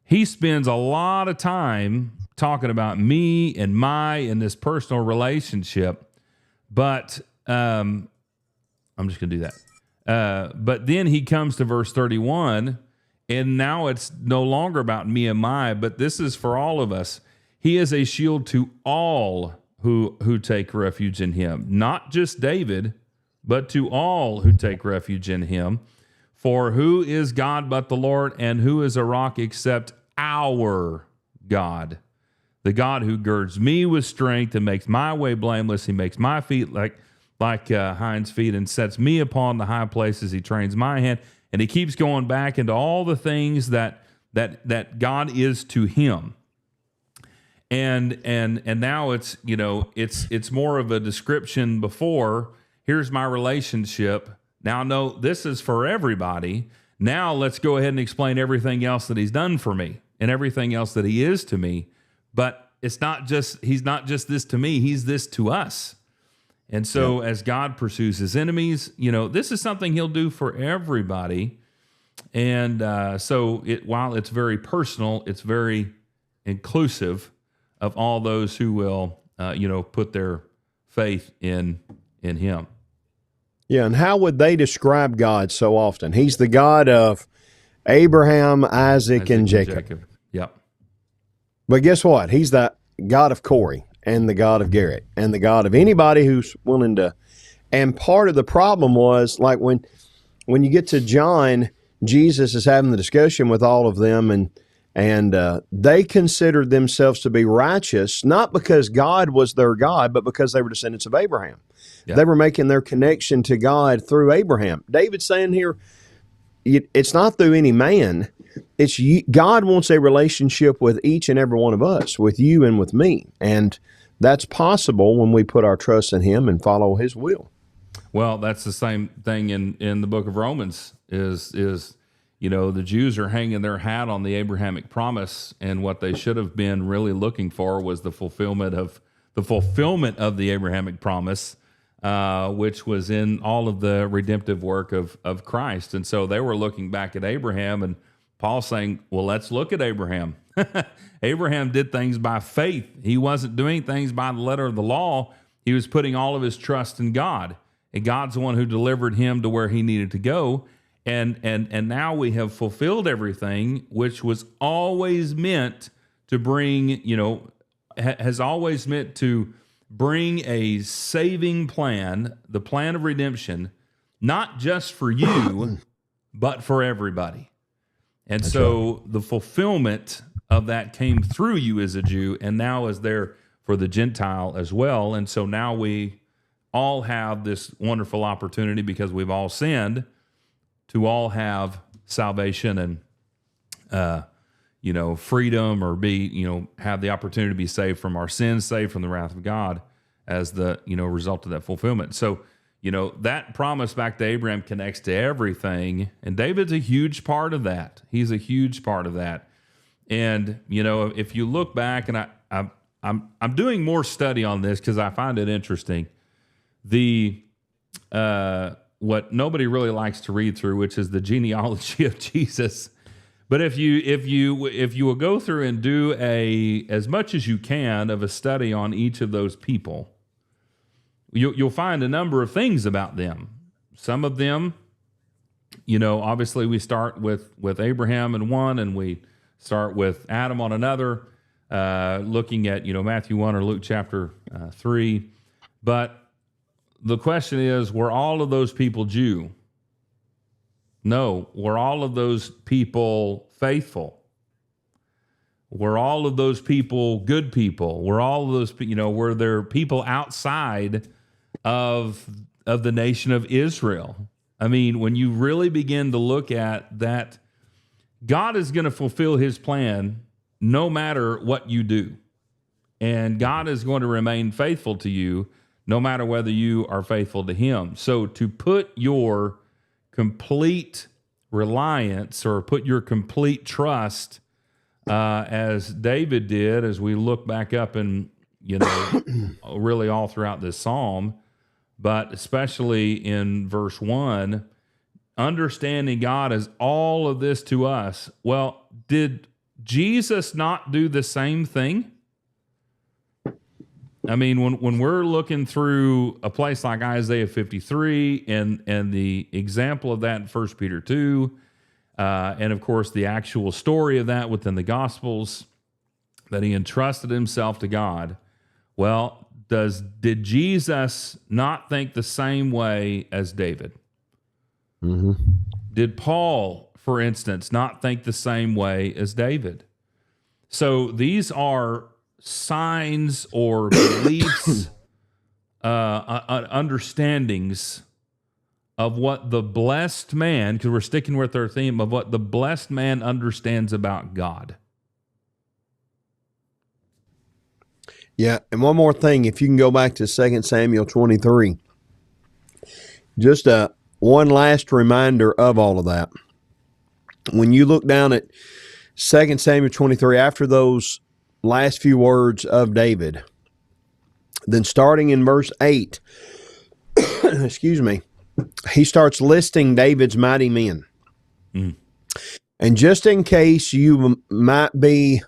He spends a lot of time talking about me and my and this personal relationship. But I'm just going to do that. But then he comes to verse 31, and now it's no longer about me and my, but this is for all of us. He is a shield to all who take refuge in him, not just David, but to all who take refuge in him. For who is God but the Lord, and who is a rock except our God? The God who girds me with strength and makes my way blameless. He makes my feet like hinds feet and sets me upon the high places. He trains my hand. And he keeps going back into all the things that God is to him. And now it's, it's more of a description before. Here's my relationship. Now, no, this is for everybody. Now let's go ahead and explain everything else that he's done for me and everything else that he is to me. But he's not just this to me, he's this to us. And so as God pursues his enemies, this is something he'll do for everybody. And so while it's very personal, it's very inclusive of all those who will, put their faith in him. Yeah, and how would they describe God so often? He's the God of Abraham, Isaac and Jacob. Yep. But guess what? He's the God of Corey and the God of Garrett and the God of anybody who's willing to. And part of the problem was, like when you get to John, Jesus is having the discussion with all of them, and they considered themselves to be righteous, not because God was their God, but because they were descendants of Abraham. Yeah. They were making their connection to God through Abraham. David's saying here, it's not through any man. It's you, God wants a relationship with each and every one of us, with you and with me. And that's possible when we put our trust in him and follow his will. Well, that's the same thing in the book of Romans is the Jews are hanging their hat on the Abrahamic promise, and what they should have been really looking for was the fulfillment of the Abrahamic promise, which was in all of the redemptive work of Christ. And so they were looking back at Abraham, and Paul's saying, well, let's look at Abraham. Abraham did things by faith. He wasn't doing things by the letter of the law. He was putting all of his trust in God, and God's the one who delivered him to where he needed to go. And now we have fulfilled everything, which was always meant to bring, has always meant to bring a saving plan, the plan of redemption, not just for you, but for everybody. And that's so right. The fulfillment of that came through you as a Jew, and now is there for the Gentile as well. And so now we all have this wonderful opportunity, because we've all sinned, to all have salvation and, freedom, or have the opportunity to be saved from our sins, saved from the wrath of God as the, result of that fulfillment. So, that promise back to Abraham connects to everything, and David's a huge part of that. He's a huge part of that. And, if you look back, and I'm doing more study on this because I find it interesting. What nobody really likes to read through, which is the genealogy of Jesus. But if you will go through and do as much as you can of a study on each of those people, you'll find a number of things about them. Some of them, obviously we start with Abraham in one, and we start with Adam on another, looking at Matthew 1 or Luke chapter 3. But the question is, were all of those people Jew? No. Were all of those people faithful? Were all of those people good people? Were all of those, were there people outside of the nation of Israel? I mean, when you really begin to look at that, God is going to fulfill his plan no matter what you do. And God is going to remain faithful to you no matter whether you are faithful to him. So to put your complete reliance, or put your complete trust, as David did, as we look back up in really all throughout this psalm, but especially in verse 1, understanding God as all of this to us. Well, did Jesus not do the same thing? I mean, when we're looking through a place like Isaiah 53 and the example of that in 1 Peter 2, and of course the actual story of that within the Gospels, that he entrusted himself to God. Well, did Jesus not think the same way as David? Mm-hmm. Did Paul, for instance, not think the same way as David? So these are signs or beliefs, understandings of what the blessed man, because we're sticking with our theme of what the blessed man understands about God. Yeah, and one more thing, if you can go back to 2 Samuel 23, just one last reminder of all of that. When you look down at 2 Samuel 23, after those last few words of David, then starting in verse 8, excuse me, he starts listing David's mighty men. Mm. And just in case you might be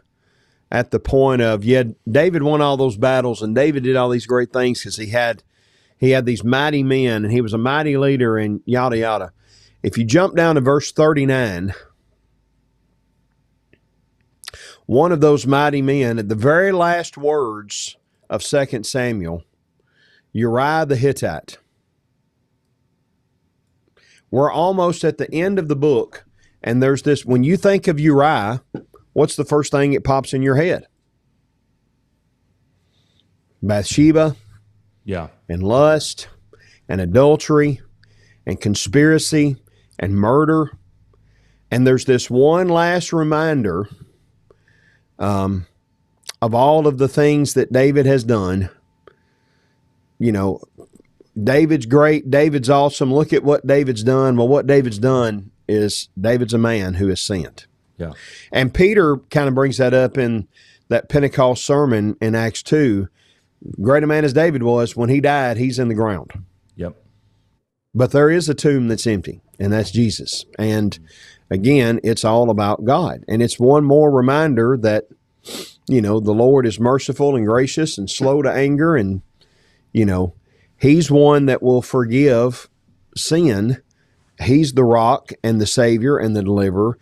at the point of, David won all those battles and David did all these great things because he had these mighty men and he was a mighty leader and yada, yada. If you jump down to verse 39, one of those mighty men, at the very last words of 2 Samuel, Uriah the Hittite. We're almost at the end of the book, and there's this, when you think of Uriah, what's the first thing that pops in your head? Bathsheba, and lust, and adultery, and conspiracy, and murder. And there's this one last reminder of all of the things that David has done. David's great, David's awesome, look at what David's done. Well, what David's done is David's a man who has sinned. Yeah. And Peter kind of brings that up in that Pentecost sermon in Acts 2. Great a man as David was, when he died, he's in the ground. Yep. But there is a tomb that's empty, and that's Jesus. And again, it's all about God. And it's one more reminder that, the Lord is merciful and gracious and slow to anger. And, he's one that will forgive sin. He's the rock and the Savior and the deliverer.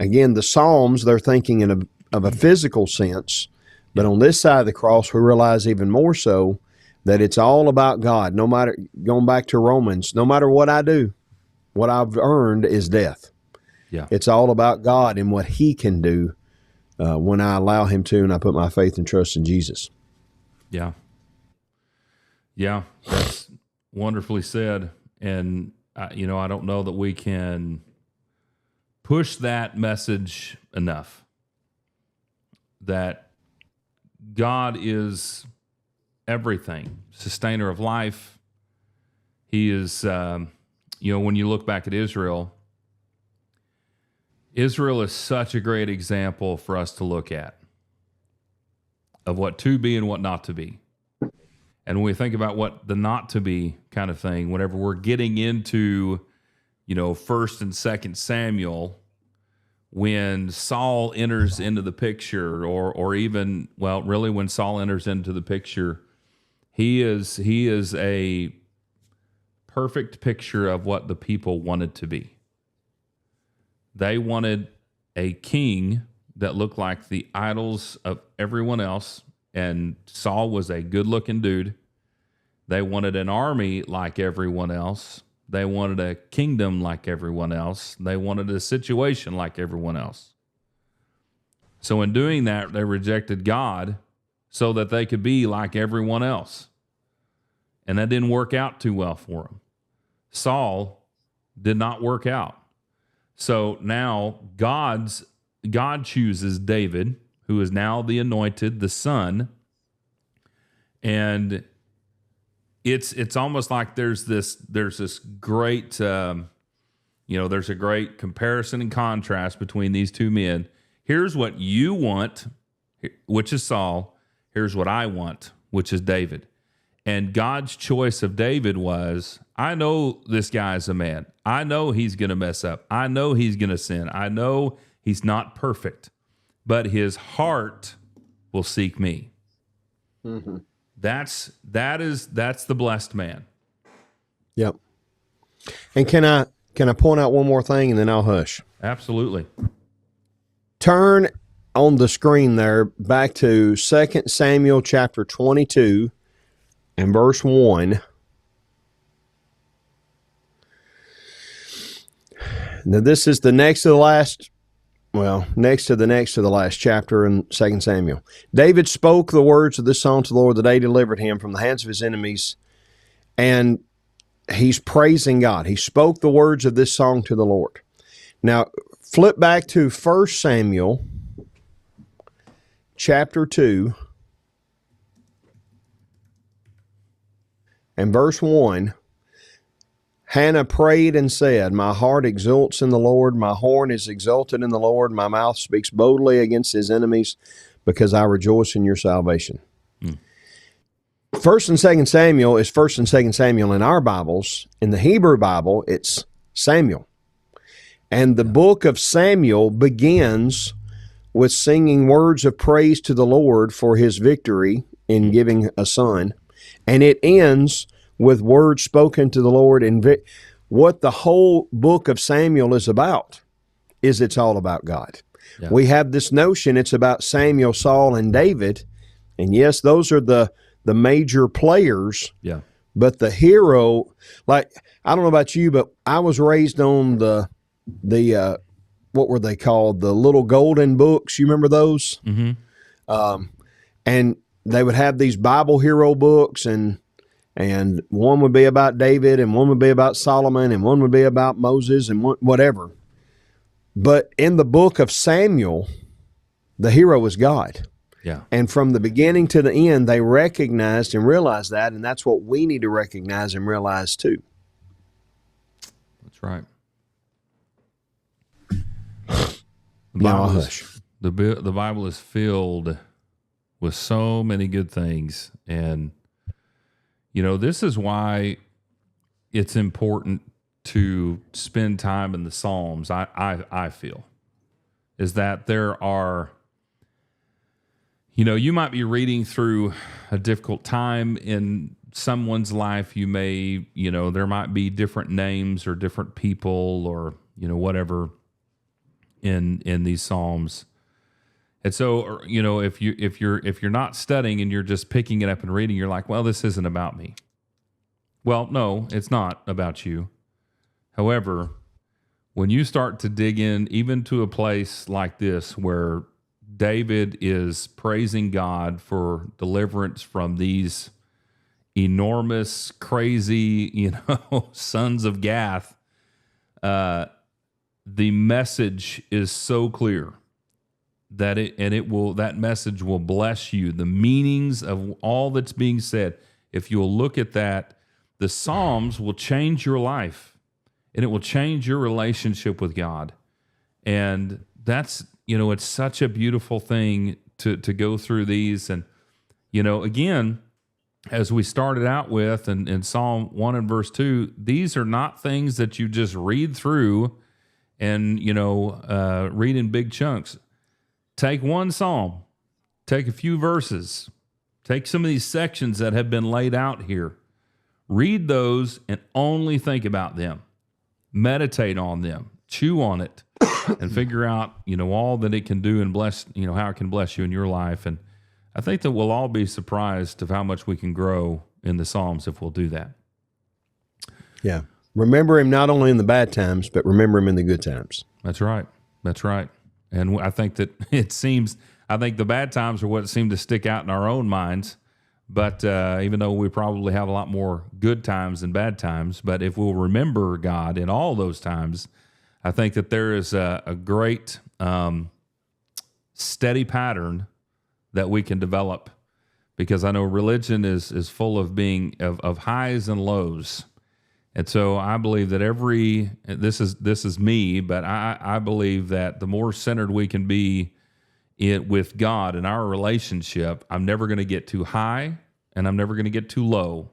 Again, the Psalms, they're thinking of a physical sense. But on this side of the cross, we realize even more so that it's all about God. No matter, going back to Romans, no matter what I do, what I've earned is death. Yeah. It's all about God and what he can do when I allow him to, and I put my faith and trust in Jesus. Yeah. Yeah, that's wonderfully said. And, I don't know that we can push that message enough, that God is everything, sustainer of life. He is, when you look back at Israel is such a great example for us to look at of what to be and what not to be. And when we think about what the not to be kind of thing, whenever we're getting into, 1 and 2 Samuel, when Saul enters into the picture, or even, really when Saul enters into the picture, he is a perfect picture of what the people wanted to be. They wanted a king that looked like the idols of everyone else, and Saul was a good-looking dude. They wanted an army like everyone else. They wanted a kingdom like everyone else. They wanted a situation like everyone else. So in doing that, they rejected God so that they could be like everyone else. And that didn't work out too well for them. Saul did not work out. So now God chooses David, who is now the anointed, the son, and it's almost like there's this great there's a great comparison and contrast between these two men. Here's what you want, which is Saul. Here's what I want, which is David. And God's choice of David was, I know this guy is a man. I know he's going to mess up. I know he's going to sin. I know he's not perfect, but his heart will seek me. Mm-hmm. That's the blessed man. Yep. And can I point out one more thing and then I'll hush? Absolutely. Turn on the screen there back to 2 Samuel chapter 22 and verse 1. Now this is the next to the last chapter in 2 Samuel. David spoke the words of this song to the Lord the day he delivered him from the hands of his enemies, and he's praising God. He spoke the words of this song to the Lord. Now, flip back to 1 Samuel chapter 2 and verse 1. Hannah prayed and said, my heart exults in the Lord, my horn is exalted in the Lord, my mouth speaks boldly against his enemies, because I rejoice in your salvation. 1 and 2 Samuel is 1 and 2 Samuel in our Bibles. In the Hebrew Bible, it's Samuel. And the book of Samuel begins with singing words of praise to the Lord for his victory in giving a son. And it ends with words spoken to the Lord. What the whole book of Samuel is about is it's all about God. Yeah. We have this notion it's about Samuel, Saul, and David. And yes, those are the major players. Yeah. But the hero, like, I don't know about you, but I was raised on the what were they called? The little golden books. You remember those? Mm-hmm. And they would have these Bible hero books, and one would be about David, and one would be about Solomon, and one would be about Moses, and whatever. But in the book of Samuel, the hero is God. Yeah. And from the beginning to the end, they recognized and realized that, and that's what we need to recognize and realize too. That's right. The Bible is filled with so many good things, and this is why it's important to spend time in the Psalms. I feel is that there are. You might be reading through a difficult time in someone's life. You may, there might be different names or different people or, whatever in these Psalms. And so, if you're not studying and you're just picking it up and reading, you're like, well, this isn't about me. Well, no, it's not about you. However, when you start to dig in, even to a place like this where David is praising God for deliverance from these enormous, crazy, sons of Gath. The message is so clear that that message will bless you. The meanings of all that's being said, if you'll look at that, the Psalms will change your life, and it will change your relationship with God. And that's, it's such a beautiful thing to go through these. And, again, as we started out with in Psalm 1 and verse 2, these are not things that you just read through and, read in big chunks. Take one psalm, take a few verses, take some of these sections that have been laid out here, read those and only think about them, meditate on them, chew on it, and figure out, all that it can do and bless, how it can bless you in your life. And I think that we'll all be surprised of how much we can grow in the Psalms if we'll do that. Yeah. Remember him not only in the bad times, but remember him in the good times. That's right. That's right. And I think that I think the bad times are what seem to stick out in our own minds. But even though we probably have a lot more good times than bad times, but if we'll remember God in all those times, I think that there is a great steady pattern that we can develop, because I know religion is full of of highs and lows. And so I believe that this is me, but I believe that the more centered we can be with God in our relationship, I'm never going to get too high and I'm never going to get too low.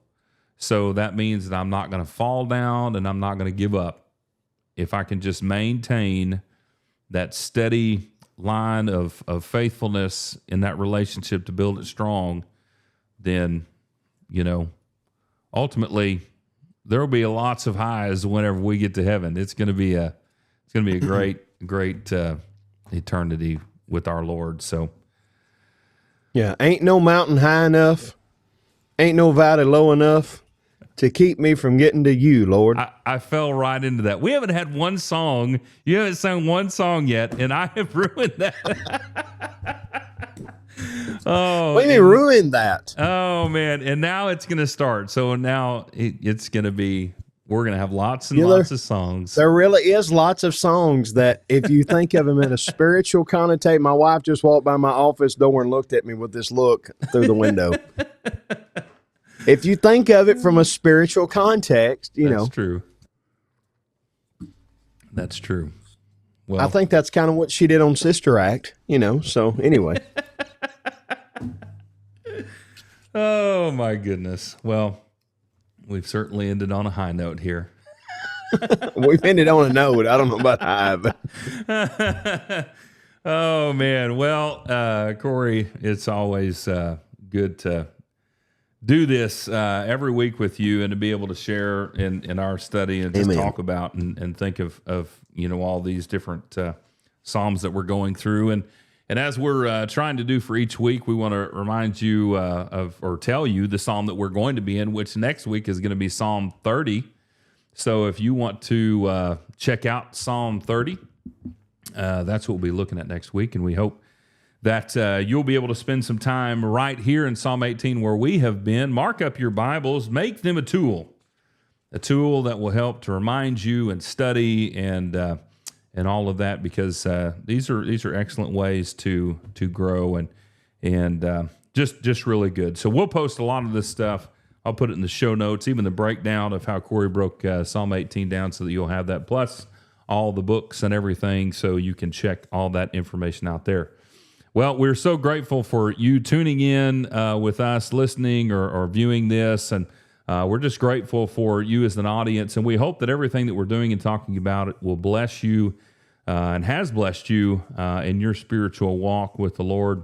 So that means that I'm not going to fall down and I'm not going to give up. If I can just maintain that steady line of faithfulness in that relationship to build it strong, then, ultimately there will be lots of highs whenever we get to heaven. It's going to be a great eternity with our Lord. So, yeah, ain't no mountain high enough, ain't no valley low enough to keep me from getting to you, Lord. I fell right into that. We haven't had one song. You haven't sung one song yet, and I have ruined that. Oh, what do you mean ruined that? Oh man! And now it's going to start. So now it's going to be. We're going to have lots and lots of songs. There really is lots of songs that, if you think of them in a spiritual connotation, my wife just walked by my office door and looked at me with this look through the window. If you think of it from a spiritual context, That's true. That's true. Well, I think that's kind of what she did on Sister Act, so anyway. Oh, my goodness. Well, we've certainly ended on a high note here. We've ended on a note. I don't know about high, but. Oh, man. Well, Corey, it's always good to do this every week with you and to be able to share in our study and just talk about and think of all these different Psalms that we're going through. And as we're trying to do for each week, we want to remind you or tell you the Psalm that we're going to be in, which next week is going to be Psalm 30. So if you want to check out Psalm 30, that's what we'll be looking at next week. And we hope that you'll be able to spend some time right here in Psalm 18 where we have been. Mark up your Bibles, make them a tool that will help to remind you and study and all of that, because these are excellent ways to grow and just really good. So we'll post a lot of this stuff. I'll put it in the show notes, even the breakdown of how Corey broke Psalm 18 down, so that you'll have that, plus all the books and everything, so you can check all that information out there. Well, we're so grateful for you tuning in with us, listening or viewing this, and we're just grateful for you as an audience, and we hope that everything that we're doing and talking about it will bless you and has blessed you in your spiritual walk with the Lord.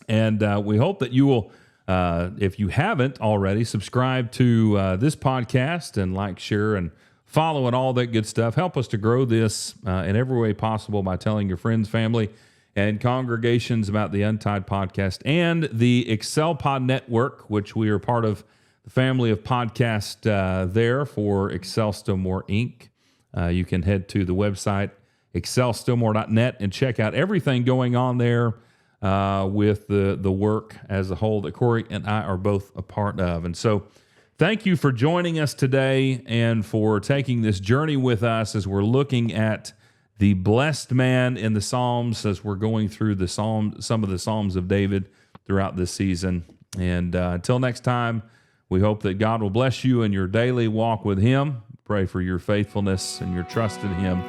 And we hope that you will, if you haven't already, subscribe to this podcast and like, share, and follow and all that good stuff. Help us to grow this in every way possible by telling your friends, family, and congregations about the Untied Podcast and the ExcelPod Network, which we are part of the family of podcasts there for Excel Still More Inc. You can head to the website excelstillmore.net and check out everything going on there with the work as a whole that Corey and I are both a part of. And so thank you for joining us today and for taking this journey with us as we're looking at the blessed man in the Psalms, as we're going through some of the Psalms of David throughout this season. And until next time, we hope that God will bless you in your daily walk with Him. Pray for your faithfulness and your trust in Him.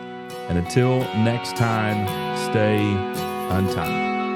And until next time, stay untied.